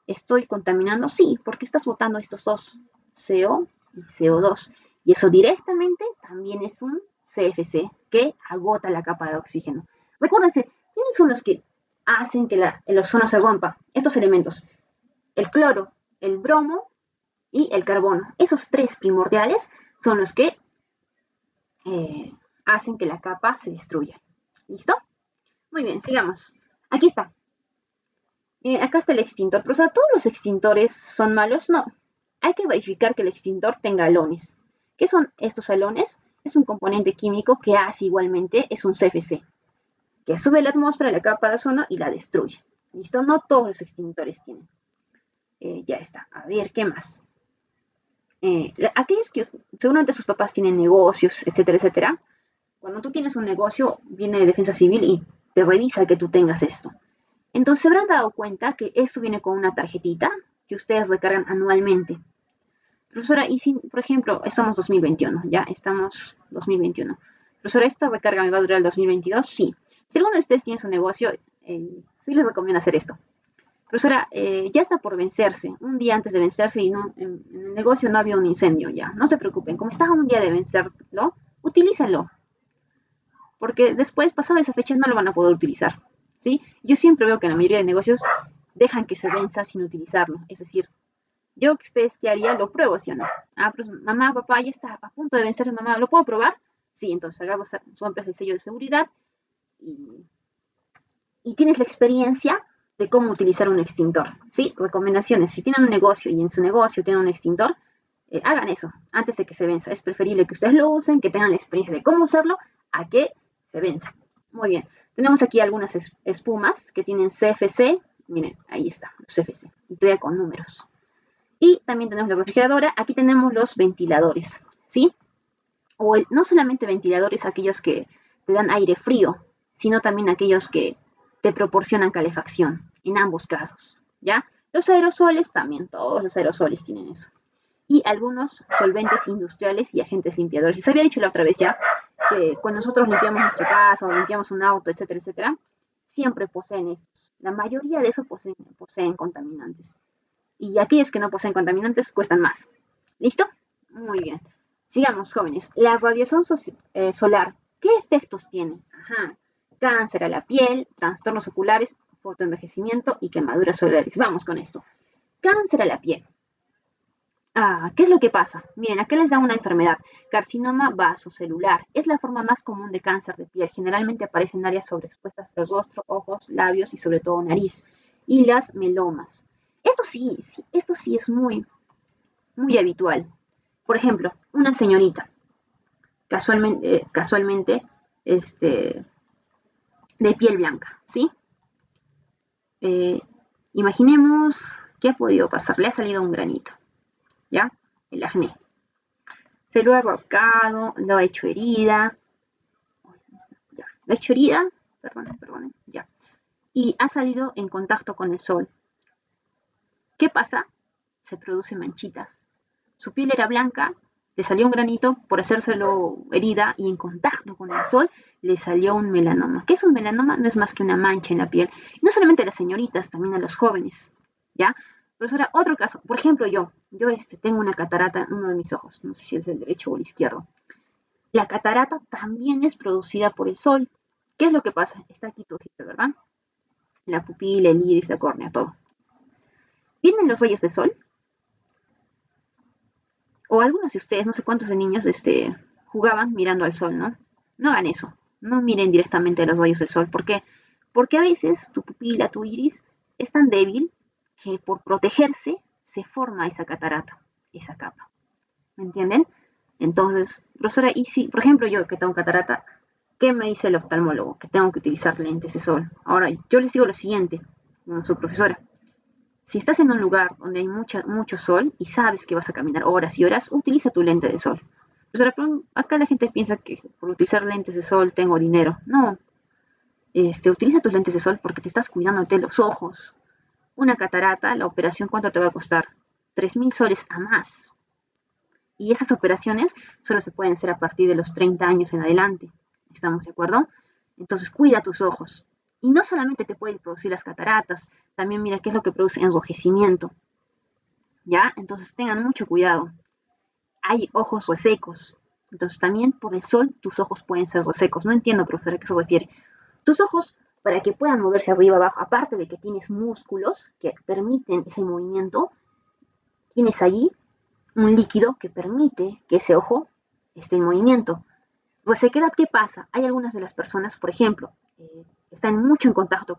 ¿estoy contaminando? Sí, porque estás botando estos dos, CO y CO2. Y eso directamente también es un CFC que agota la capa de oxígeno. Recuérdense, ¿quiénes son los que hacen que el ozono se rompa? Estos elementos, el cloro, el bromo y el carbono. Esos tres primordiales son los que hacen que la capa se destruya. ¿Listo? Muy bien, sigamos. Aquí está. Acá está el extintor. Pero, ¿todos los extintores son malos? No. Hay que verificar que el extintor tenga halones. ¿Qué son estos halones? Es un componente químico que hace igualmente, es un CFC, que sube a la atmósfera, la capa de ozono y la destruye. ¿Listo? No todos los extintores tienen. Ya está. A ver, ¿qué más? Aquellos que seguramente sus papás tienen negocios, etcétera, etcétera. Cuando tú tienes un negocio, viene de Defensa Civil y te revisa que tú tengas esto. Entonces se habrán dado cuenta que esto viene con una tarjetita que ustedes recargan anualmente. Profesora, y si, por ejemplo, estamos 2021, ya estamos 2021. Profesora, ¿esta recarga me va a durar el 2022? Sí. Si alguno de ustedes tiene su negocio, sí les recomiendo hacer esto. Profesora, ya está por vencerse, un día antes de vencerse y no, en el negocio no había un incendio ya. No se preocupen, como está un día de vencerlo, utilícenlo, porque después, pasado esa fecha, no lo van a poder utilizar, ¿sí? Yo siempre veo que la mayoría de negocios dejan que se venza sin utilizarlo, es decir, yo que ustedes qué haría, lo pruebo, ¿sí o no? Ah, pero mamá, papá, ya está a punto de vencerse, mamá, ¿lo puedo probar? Sí, entonces agarras, rompes el sello de seguridad y, y tienes la experiencia de cómo utilizar un extintor, ¿sí? Recomendaciones, si tienen un negocio y en su negocio tienen un extintor, hagan eso antes de que se venza. Es preferible que ustedes lo usen, que tengan la experiencia de cómo usarlo, a que se venza. Muy bien. Tenemos aquí algunas espumas que tienen CFC. Miren, ahí está, los CFC. Y todavía con números. Y también tenemos la refrigeradora. Aquí tenemos los ventiladores, ¿sí? O no solamente ventiladores, aquellos que te dan aire frío, sino también aquellos que te proporcionan calefacción, en ambos casos, ¿ya? Los aerosoles también, todos los aerosoles tienen eso. Y algunos solventes industriales y agentes limpiadores. Les había dicho la otra vez ya que cuando nosotros limpiamos nuestra casa o limpiamos un auto, etcétera, etcétera, siempre poseen estos. La mayoría de esos poseen contaminantes. Y aquellos que no poseen contaminantes cuestan más. ¿Listo? Muy bien. Sigamos, jóvenes. La radiación solar, ¿qué efectos tiene? Ajá. Cáncer a la piel, trastornos oculares, fotoenvejecimiento y quemaduras solares. Vamos con esto. Cáncer a la piel. ¿Qué es lo que pasa? Miren, acá les da una enfermedad, carcinoma vasocelular. Es la forma más común de cáncer de piel. Generalmente aparece en áreas sobreexpuestas del rostro, ojos, labios y sobre todo nariz. Y las melomas. Esto sí es muy, muy habitual. Por ejemplo, una señorita, casualmente, de piel blanca, ¿sí? Imaginemos qué ha podido pasar. Le ha salido un granito, ¿ya? El acné. Se lo ha rascado, lo ha hecho herida. Ya, lo ha hecho herida, perdón, ya. Y ha salido en contacto con el sol. ¿Qué pasa? Se producen manchitas. Su piel era blanca, le salió un granito por hacérselo herida y en contacto con el sol le salió un melanoma. ¿Qué es un melanoma? No es más que una mancha en la piel. Y no solamente a las señoritas, también a los jóvenes, ¿ya? Profesora, otro caso. Por ejemplo, yo tengo una catarata en uno de mis ojos. No sé si es el derecho o el izquierdo. La catarata también es producida por el sol. ¿Qué es lo que pasa? Está aquí tu ojito, ¿verdad? La pupila, el iris, la córnea, todo. ¿Vienen los rayos del sol? O algunos de ustedes, no sé cuántos de niños, jugaban mirando al sol, ¿no? No hagan eso. No miren directamente a los rayos del sol. ¿Por qué? Porque a veces tu pupila, tu iris, es tan débil que por protegerse se forma esa catarata, esa capa. ¿Me entienden? Entonces, profesora, y si, por ejemplo, yo que tengo catarata, ¿qué me dice el oftalmólogo? Que tengo que utilizar lentes de sol. Ahora, yo les digo lo siguiente, como su profesora. Si estás en un lugar donde hay mucho sol y sabes que vas a caminar horas y horas, utiliza tu lente de sol. Profesora, pero acá la gente piensa que por utilizar lentes de sol tengo dinero. No, utiliza tus lentes de sol porque te estás cuidando de los ojos. Una catarata, la operación, ¿cuánto te va a costar? 3.000 soles a más. Y esas operaciones solo se pueden hacer a partir de los 30 años en adelante. ¿Estamos de acuerdo? Entonces, cuida tus ojos. Y no solamente te pueden producir las cataratas, también mira qué es lo que produce enrojecimiento. ¿Ya? Entonces, tengan mucho cuidado. Hay ojos resecos. Entonces, también por el sol tus ojos pueden ser resecos. No entiendo, profesora, a qué se refiere. Tus ojos, para que puedan moverse arriba abajo, aparte de que tienes músculos que permiten ese movimiento, tienes allí un líquido que permite que ese ojo esté en movimiento. Resequedad, ¿qué pasa? Hay algunas de las personas, por ejemplo, están mucho en contacto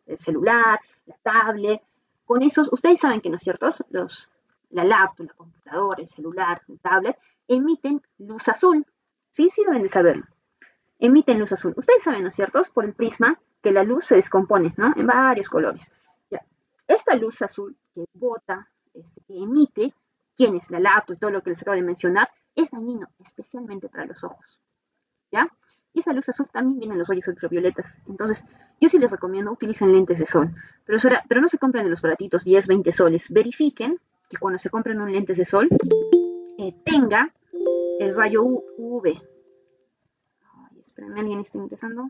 el celular, la tablet, con esos, ustedes saben que, ¿no es cierto? La laptop, la computadora, el celular, el tablet, emiten luz azul. Sí, sí deben de saberlo. Emiten luz azul. Ustedes saben, ¿no es cierto? Por el prisma que la luz se descompone, ¿no? En varios colores. Ya. Esta luz azul que bota, que emite, ¿quién es? La laptop y todo lo que les acabo de mencionar, es dañino, especialmente para los ojos, ¿ya? Y esa luz azul también viene en los rayos ultravioletas. Entonces, yo sí les recomiendo, utilicen lentes de sol. Pero no se compren de los baratitos, 10, 20 soles. Verifiquen que cuando se compren un lentes de sol, tenga el rayo UV. Ay, Espérenme, alguien está ingresando.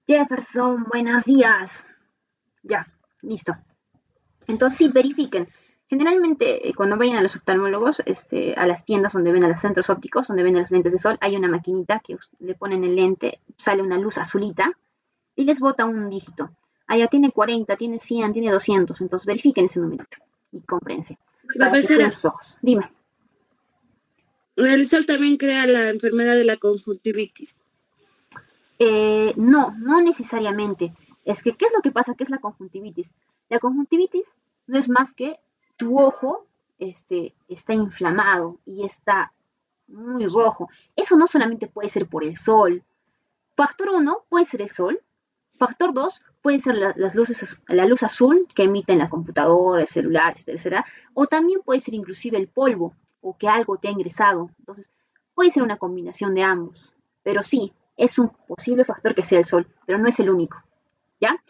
Jefferson, buenos días. Ya, listo. Entonces sí, verifiquen. Generalmente cuando vayan a los oftalmólogos, a las tiendas donde ven a los centros ópticos, donde venden los lentes de sol, hay una maquinita que le ponen el lente, sale una luz azulita y les bota un dígito. Allá tiene 40, tiene 100, tiene 200, entonces verifiquen ese numerito y comprense. Para que cuiden Profesora, sus ojos. Dime. el sol también crea la enfermedad de la conjuntivitis. No necesariamente. Es que, ¿qué es lo que pasa? ¿Qué es la conjuntivitis? La conjuntivitis no es más que tu ojo está inflamado y está muy rojo. Eso no solamente puede ser por el sol. Factor uno puede ser el sol. Factor 2 puede ser las luces, la luz azul que emiten la computadora, el celular, etcétera, etcétera. O también puede ser inclusive el polvo o que algo te ha ingresado. Entonces, puede ser una combinación de ambos. Pero sí, es un posible factor que sea el sol, pero no es el único. ¿Ya?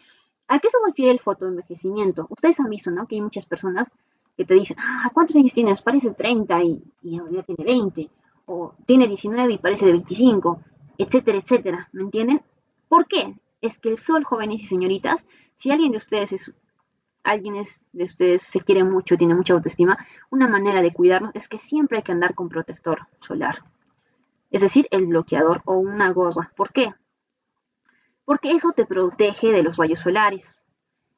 ¿A qué se refiere el fotoenvejecimiento? Ustedes han visto, ¿no? Que hay muchas personas que te dicen, ¿cuántos años tienes? Parece 30 y en realidad tiene 20. O tiene 19 y parece de 25, etcétera, etcétera. ¿Me entienden? ¿Por qué? Es que el sol, jóvenes y señoritas, si alguien de ustedes se quiere mucho, tiene mucha autoestima, una manera de cuidarnos es que siempre hay que andar con protector solar. Es decir, el bloqueador o una gorra. ¿Por qué? Porque eso te protege de los rayos solares.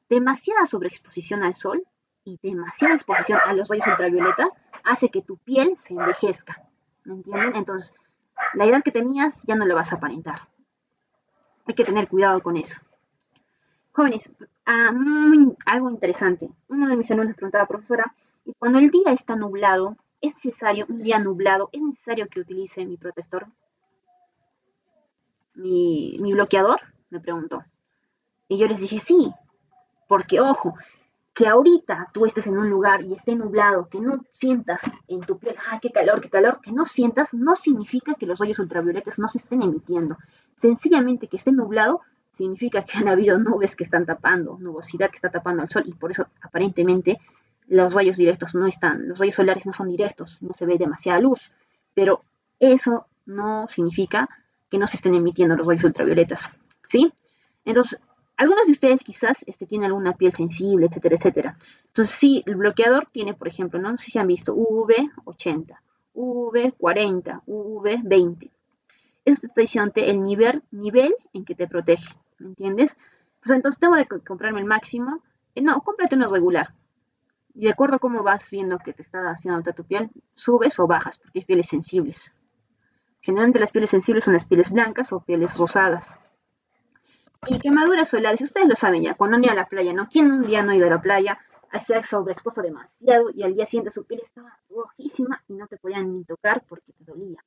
Demasiada sobreexposición al sol y demasiada exposición a los rayos ultravioleta hace que tu piel se envejezca. ¿Me entienden? Entonces, la edad que tenías ya no la vas a aparentar. Hay que tener cuidado con eso. Jóvenes, algo interesante. Uno de mis alumnos preguntaba, profesora, ¿y cuando el día está nublado, es necesario, un día nublado, es necesario que utilice mi protector? ¿Mi bloqueador? Me preguntó. Y yo les dije, sí, porque ojo, que ahorita tú estés en un lugar y esté nublado, que no sientas en tu piel, qué calor, que no sientas, no significa que los rayos ultravioletas no se estén emitiendo. Sencillamente que esté nublado significa que han habido nubes que están tapando, nubosidad que está tapando al sol y por eso aparentemente los rayos directos no están, los rayos solares no son directos, no se ve demasiada luz, pero eso no significa que no se estén emitiendo los rayos ultravioletas, ¿sí? Entonces, algunos de ustedes quizás tienen alguna piel sensible, etcétera, etcétera. Entonces, sí, el bloqueador tiene, por ejemplo, no sé si han visto UV80, UV40, UV20. Eso te está diciendo el nivel en que te protege, ¿me entiendes? Pues entonces tengo de comprarme el máximo. No, cómprate uno regular. Y de acuerdo a cómo vas viendo que te está haciendo tu piel, subes o bajas, porque hay pieles sensibles. Generalmente las pieles sensibles son las pieles blancas o pieles rosadas. Y quemaduras solares, ustedes lo saben ya, cuando han ido a la playa, ¿no? ¿Quién un día no ha ido a la playa? Se ha sobreexpuesto demasiado y al día siguiente su piel estaba rojísima y no te podían ni tocar porque te dolía.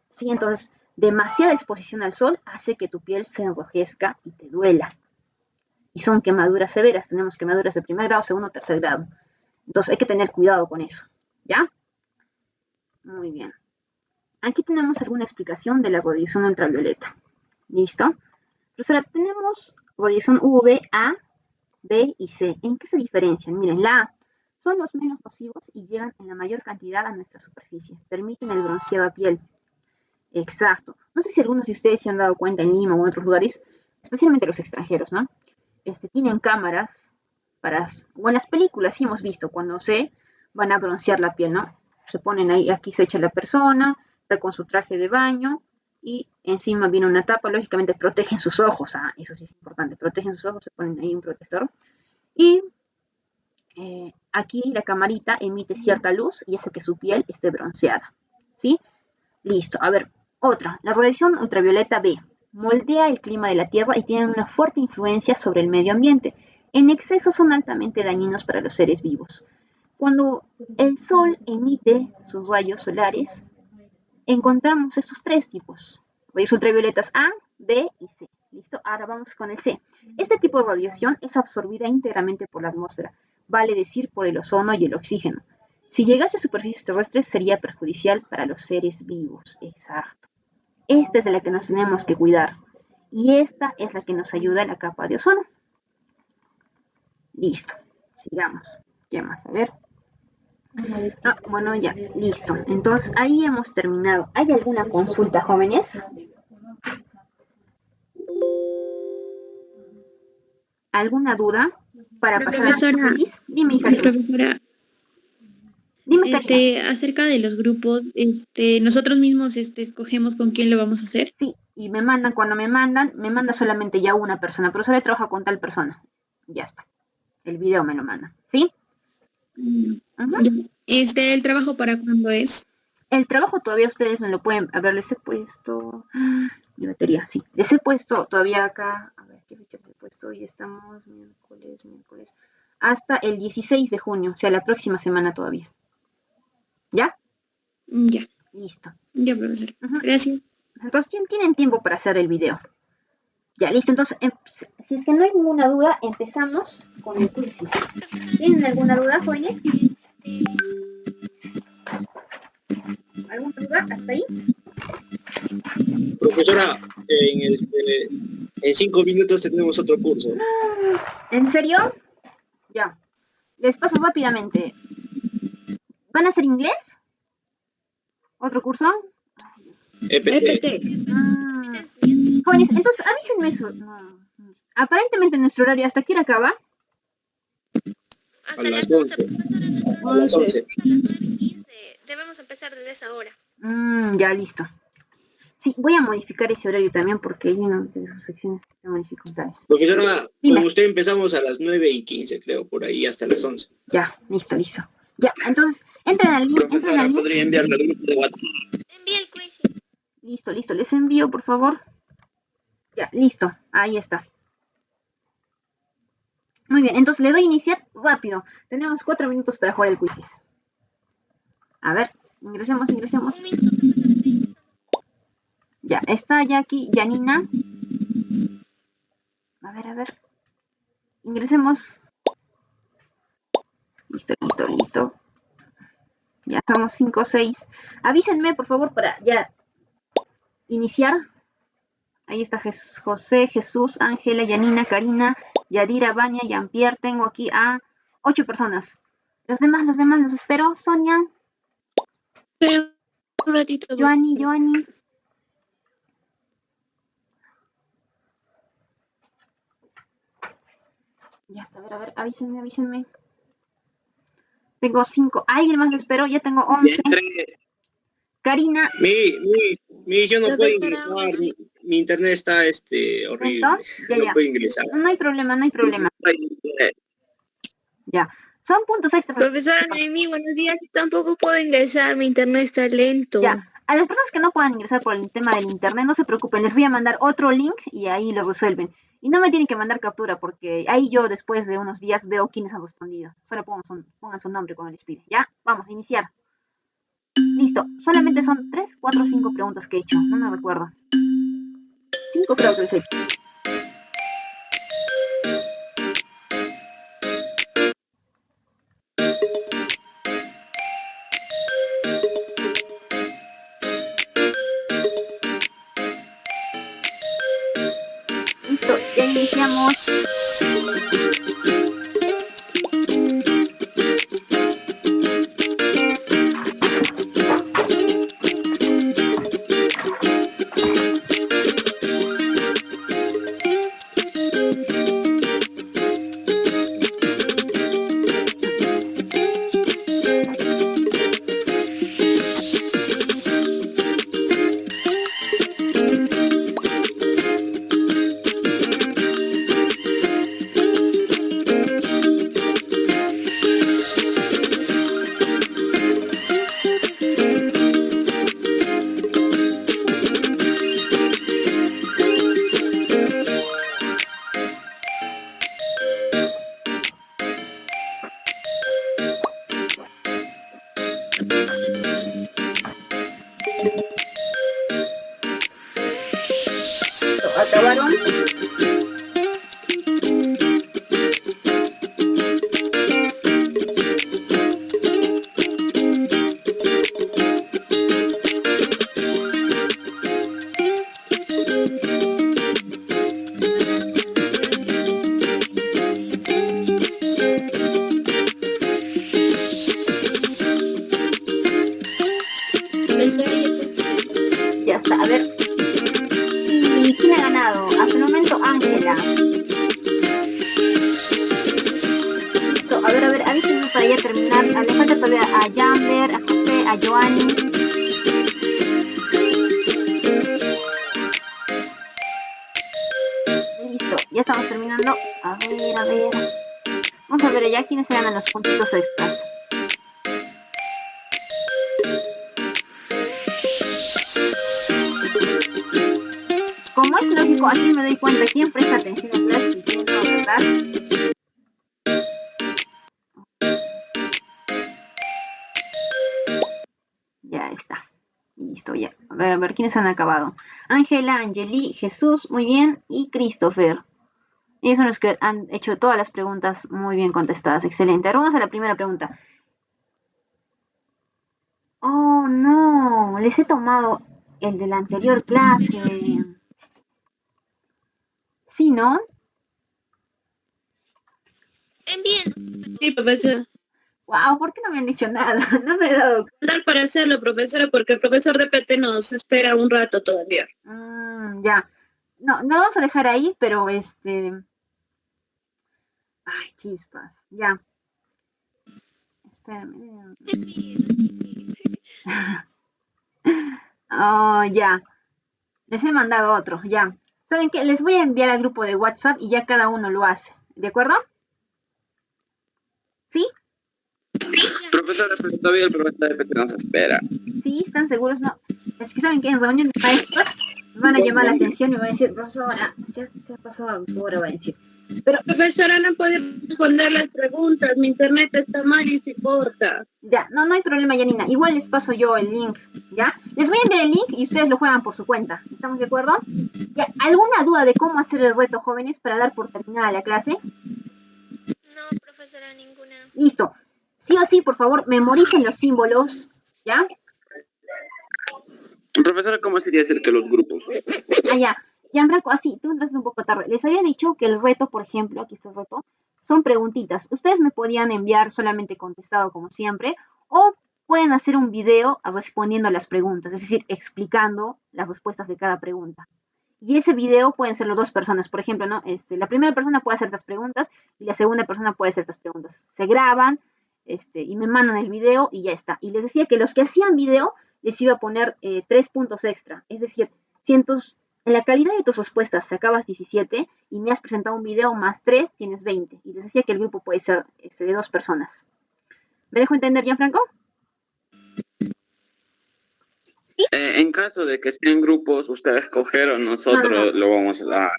Sí, entonces, demasiada exposición al sol hace que tu piel se enrojezca y te duela. Y son quemaduras severas, tenemos quemaduras de primer grado, segundo, tercer grado. Entonces hay que tener cuidado con eso, ¿ya? Muy bien. Aquí tenemos alguna explicación de la radiación ultravioleta. ¿Listo? Profesora, tenemos radiación UV, A, B y C. ¿En qué se diferencian? Miren, la A son los menos nocivos y llegan en la mayor cantidad a nuestra superficie. Permiten el bronceado a piel. Exacto. No sé si algunos de ustedes se han dado cuenta en Lima o en otros lugares, especialmente los extranjeros, ¿no? Tienen cámaras o en las películas sí hemos visto cuando se van a broncear la piel, ¿no? Se ponen ahí, aquí se echa la persona, está con su traje de baño y encima viene una tapa, lógicamente protegen sus ojos, eso sí es importante, protegen sus ojos, se ponen ahí un protector y aquí la camarita emite cierta luz y hace que su piel esté bronceada, ¿sí? Listo, a ver, otra, la radiación ultravioleta B moldea el clima de la Tierra y tiene una fuerte influencia sobre el medio ambiente. En exceso son altamente dañinos para los seres vivos. Cuando el Sol emite sus rayos solares, encontramos estos tres tipos. Rayos ultravioletas A, B y C. ¿Listo? Ahora vamos con el C. Este tipo de radiación es absorbida íntegramente por la atmósfera, vale decir por el ozono y el oxígeno. Si llegase a superficies terrestres sería perjudicial para los seres vivos. Exacto. Esta es de la que nos tenemos que cuidar. Y esta es la que nos ayuda a la capa de ozono. Listo. Sigamos. ¿Qué más? A ver. Ah, bueno, ya, listo. Entonces, ahí hemos terminado. ¿Hay alguna consulta, jóvenes? ¿Alguna duda para pasar a la Profesora, crisis? Dime, hija, dime. profesora, Dime, Karina. acerca de los grupos, nosotros mismos escogemos con quién lo vamos a hacer. Sí, y me mandan, cuando me manda solamente ya una persona. Profesora, trabaja con tal persona. Ya está. El video me lo manda. ¿Sí? Ujú. Ya. ¿El trabajo para cuándo es? El trabajo todavía ustedes me lo pueden, a ver, les he puesto, mi batería, sí, les he puesto todavía acá, a ver, ¿qué fecha les he puesto? Hoy estamos miércoles, hasta el 16 de junio, o sea, la próxima semana todavía. ¿Ya? Ya, Listo. ya, profesora. Ujú. Gracias. Entonces, tienen tiempo para hacer el video. Ya, listo. Entonces, si es que no hay ninguna duda, empezamos con el quiz. ¿Tienen alguna duda, jóvenes? ¿Alguna duda hasta ahí? Profesora, en 5 minutos tenemos otro curso. ¿En serio? Ya. Les paso rápidamente. ¿Van a hacer inglés? ¿Otro curso? Ay, Dios. EPT. Ah. Jóvenes, entonces avísenme eso. No. Aparentemente nuestro horario hasta aquí acaba. Hasta A las las 11, 11. profesora, A las 11. a las 9:15. Debemos empezar desde esa hora. Ya, listo. Sí, voy a modificar ese horario también porque hay una de sus secciones que tienen dificultades. Profesora, Dime. con usted empezamos a las 9:15, creo, por ahí, hasta las 11. Ya, listo. Ya, entonces, entren al link. Profesora, ¿podría enviarlo al grupo de WhatsApp? Envía el quiz. Listo, les envío, por favor. Ya, listo, ahí está. Muy bien, entonces le doy a iniciar rápido. Tenemos 4 minutos para jugar el quiz. A ver, ingresemos. Un minuto, profesora, estoy ingresando. Ya, está ya aquí Janina. A ver. Ingresemos. Listo. Ya somos 5 o 6. Avísenme, por favor, para ya iniciar. Ahí está José, Jesús, Ángela, Janina, Karina, Yadira, Vania, Jean-Pierre. Tengo aquí a 8 personas. Los demás los espero. Sonia, Pero un ratito. Joanny. Ya está, a ver, avísenme. Tengo 5. ¿Alguien más lo espero? Ya tengo 11. Karina. Yo no puedo Profesora, ingresar. Mi internet está horrible. Ya. No puedo ingresar. No hay problema. Ya. Son puntos extras. Profesora Noemí, buenos días. Tampoco puedo ingresar, mi internet está lento. Ya. A las personas que no puedan ingresar por el tema del internet, no se preocupen, les voy a mandar otro link y ahí los resuelven. Y no me tienen que mandar captura porque ahí yo después de unos días veo quiénes han respondido. Solo pongan su nombre cuando les pide. Ya, vamos a iniciar. Listo. Solamente son 3, 4, 5 preguntas que he hecho. No me recuerdo. 5 creo que les he hecho. Listo, ya iniciamos. ¿Acabaron? Christopher, a José, a Joanny. Listo, ya estamos terminando. A ver. Vamos a ver allá quiénes se ganan los puntitos extras. Como es lógico, aquí me doy cuenta quién presta atención a clases y quién no, ¿verdad? Ya está. Listo, ya. A ver, ¿quiénes han acabado? Ángela, Angeli, Jesús, muy bien, y Christopher. Ellos son los que han hecho todas las preguntas muy bien contestadas. Excelente. Ahora vamos a la primera pregunta. Oh, no. Les he tomado el de la anterior clase. ¿Sí, no? Bien. Sí, profesor. Wow, ¿por qué no me han dicho nada? No me he dado... Dar para hacerlo, profesora, porque el profesor de PT nos espera un rato todavía. Ya. No, no vamos a dejar ahí, pero Ay, chispas. Ya. Espérame. Oh, ya. Les he mandado otro, ya. ¿Saben qué? Les voy a enviar al grupo de WhatsApp y ya cada uno lo hace. ¿De acuerdo? ¿Sí? Profesora, pero todavía el profesor de PT nos espera. ¿Sí? ¿Están seguros? No. Es que saben que en reunión de maestros me van a llamar la atención y me van a decir, profesora, se ha pasado su hora, va a decir. Pero Profesora, no puede responder las preguntas, mi internet está mal y se corta. ya, no hay problema, Janina. Igual les paso yo el link, ¿ya? Les voy a enviar el link y ustedes lo juegan por su cuenta. ¿Estamos de acuerdo? ¿Ya? ¿Alguna duda de cómo hacer el reto, jóvenes, para dar por terminada la clase? No, profesora, ninguna. Listo. Sí o sí, por favor, memoricen los símbolos, ¿ya? Profesora, ¿cómo sería hacer que los grupos? Ya. Gianfranco, así, tú entraste un poco tarde. Les había dicho que el reto, por ejemplo, aquí está el reto, son preguntitas. Ustedes me podían enviar solamente contestado como siempre, o pueden hacer un video respondiendo a las preguntas, es decir, explicando las respuestas de cada pregunta. Y ese video pueden ser las dos personas, por ejemplo, ¿no? La primera persona puede hacer estas preguntas y la segunda persona puede hacer estas preguntas. Se graban, y me mandan el video y ya está. Y les decía que los que hacían video les iba a poner 3 puntos extra, es decir, cientos. En la calidad de tus respuestas sacabas 17 y me has presentado un video más 3, tienes 20. Y les decía que el grupo puede ser de 2 personas. ¿Me dejo entender, Gianfranco? ¿Sí? En caso de que sean grupos, ustedes escogieron, nosotros No. lo vamos a...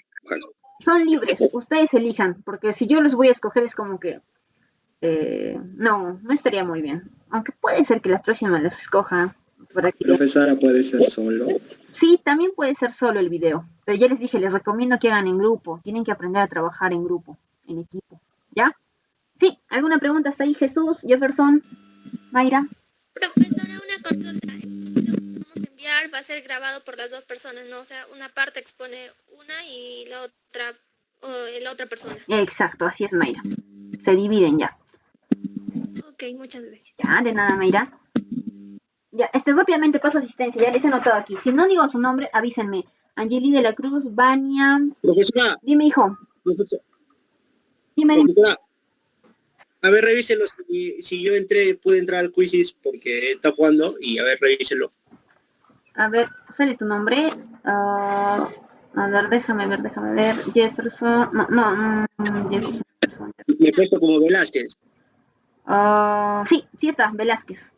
Son libres, ustedes elijan, porque si yo los voy a escoger es como que... no estaría muy bien. Aunque puede ser que la próxima los escoja. Profesora, ¿puede ser solo? Sí, también puede ser solo el video. Pero ya les dije, les recomiendo que hagan en grupo. Tienen que aprender a trabajar en grupo, en equipo. ¿Ya? Sí, ¿alguna pregunta hasta ahí? Jesús, Jefferson, Mayra. Profesora, una consulta. El video que vamos a enviar va a ser grabado por las dos personas, ¿no? O sea, una parte expone una y la otra persona. Exacto, así es, Mayra. Se dividen ya. Ok, muchas gracias. Ya, de nada, Mayra. Ya, rápidamente paso asistencia, ya les he anotado aquí. Si no digo su nombre, avísenme. Angeli de la Cruz, Vania. Profesora, Dime, hijo. Dime. profesora, a ver, revíselo. Si yo pude entrar al quizzes porque está jugando y a ver, revíselo. A ver, sale tu nombre. A ver, déjame ver. Jefferson. No, Jefferson. Me he puesto como Velázquez. Sí está, Velázquez.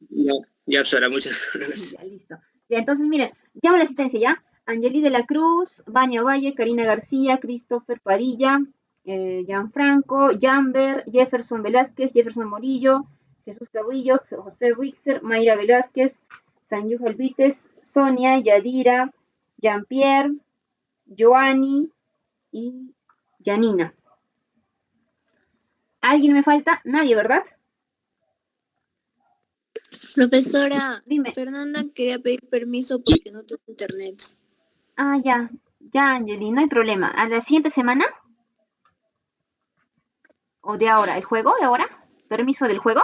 Ya, profesora, muchas gracias. Ya, listo. Ya, entonces miren, llamo a la asistencia ya. Angeli de la Cruz, Vania Valle, Karina García, Christopher Padilla, Gianfranco, Jamber, Jefferson Velázquez, Jefferson Morillo, Jesús Carrillo, José Rixer, Mayra Velázquez, Sanyu Alvites, Sonia, Yadira, Jean-Pierre, Joanny y Janina. ¿Alguien me falta? Nadie, ¿verdad? Profesora, Dime. Fernanda quería pedir permiso porque no tengo internet. Ya, Angeli, no hay problema. ¿A la siguiente semana? ¿O de ahora? ¿El juego de ahora? ¿Permiso del juego?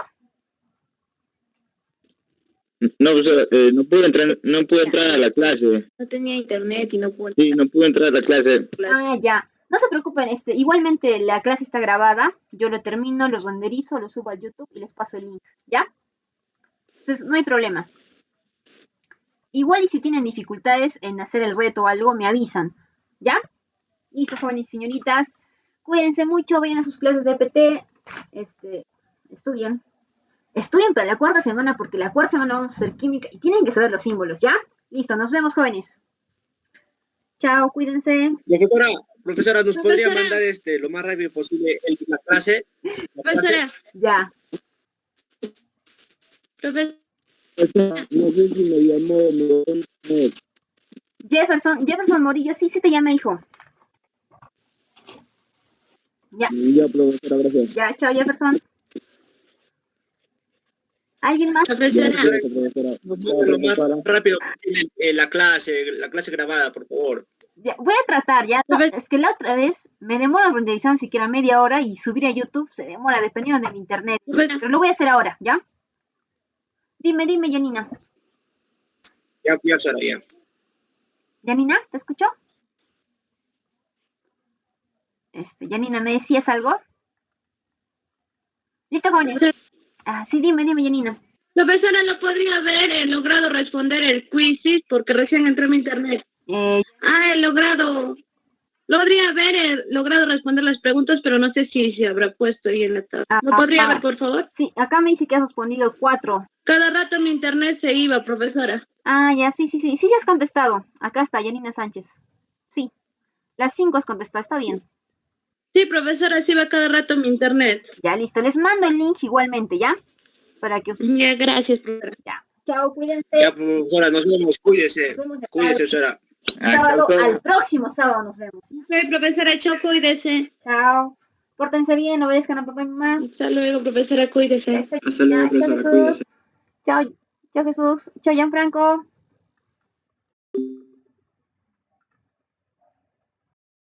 No, profesora, no pude entrar a la clase. No tenía internet y no pude. Sí, no pude entrar a la clase. Ya. No se preocupen, igualmente la clase está grabada. Yo lo termino, lo renderizo, lo subo a YouTube y les paso el link, ¿ya? Entonces, no hay problema. Igual y si tienen dificultades en hacer el reto o algo, me avisan. ¿Ya? Listo, jóvenes y señoritas. Cuídense mucho, vayan a sus clases de PT. Estudien. Estudien para la cuarta semana, porque la cuarta semana vamos a hacer química y tienen que saber los símbolos, ¿ya? Listo, nos vemos, jóvenes. Chao, cuídense. Profesora, ¿nos podría mandar lo más rápido posible la clase? Profesora, Ya. profesora. No sé si me llamó. Jefferson Morillo, sí te llama, hijo. Ya. Ya, profesora, gracias. Ya, chao, Jefferson. ¿Alguien más? Profesora, Nos manda lo más rápido posible la clase grabada, por favor. Ya, voy a tratar, ya. No, es que la otra vez me demoro renderizando siquiera media hora y subir a YouTube se demora dependiendo de mi internet. Pero lo voy a hacer ahora, ¿ya? Dime, Janina. Ya, Sara, ya. Janina, ¿te escuchó? Janina, ¿me decías algo? ¿Listo, jóvenes? Sí, dime, Janina. profesora, ¿no podría haber logrado responder el quiz porque recién entré a mi internet? He logrado. Podría haber logrado responder las preguntas, pero no sé si se habrá puesto ahí en la tabla. ¿No podría haber, por favor? Sí, acá me dice que has respondido 4. Cada rato mi internet se iba, profesora. Ya, sí has contestado. Acá está, Janina Sánchez. Sí, las 5 has contestado, está bien. Sí, profesora, se iba cada rato mi internet. Ya, listo, les mando el link igualmente, ¿ya? Para que ustedes... Ya, gracias, profesora. Ya, chao, cuídense. Ya, profesora, nos vemos, cuídese. Nos vemos el Cuídese, Sara. sábado, al próximo sábado nos vemos. Ok, profesora, chao, cuídese. Chao. Pórtense bien, obedezcan a papá y mamá. Hasta luego, profesora, cuídese. Hasta luego, profesora, cuídese. Chao, Jesús. Chao, Gianfranco.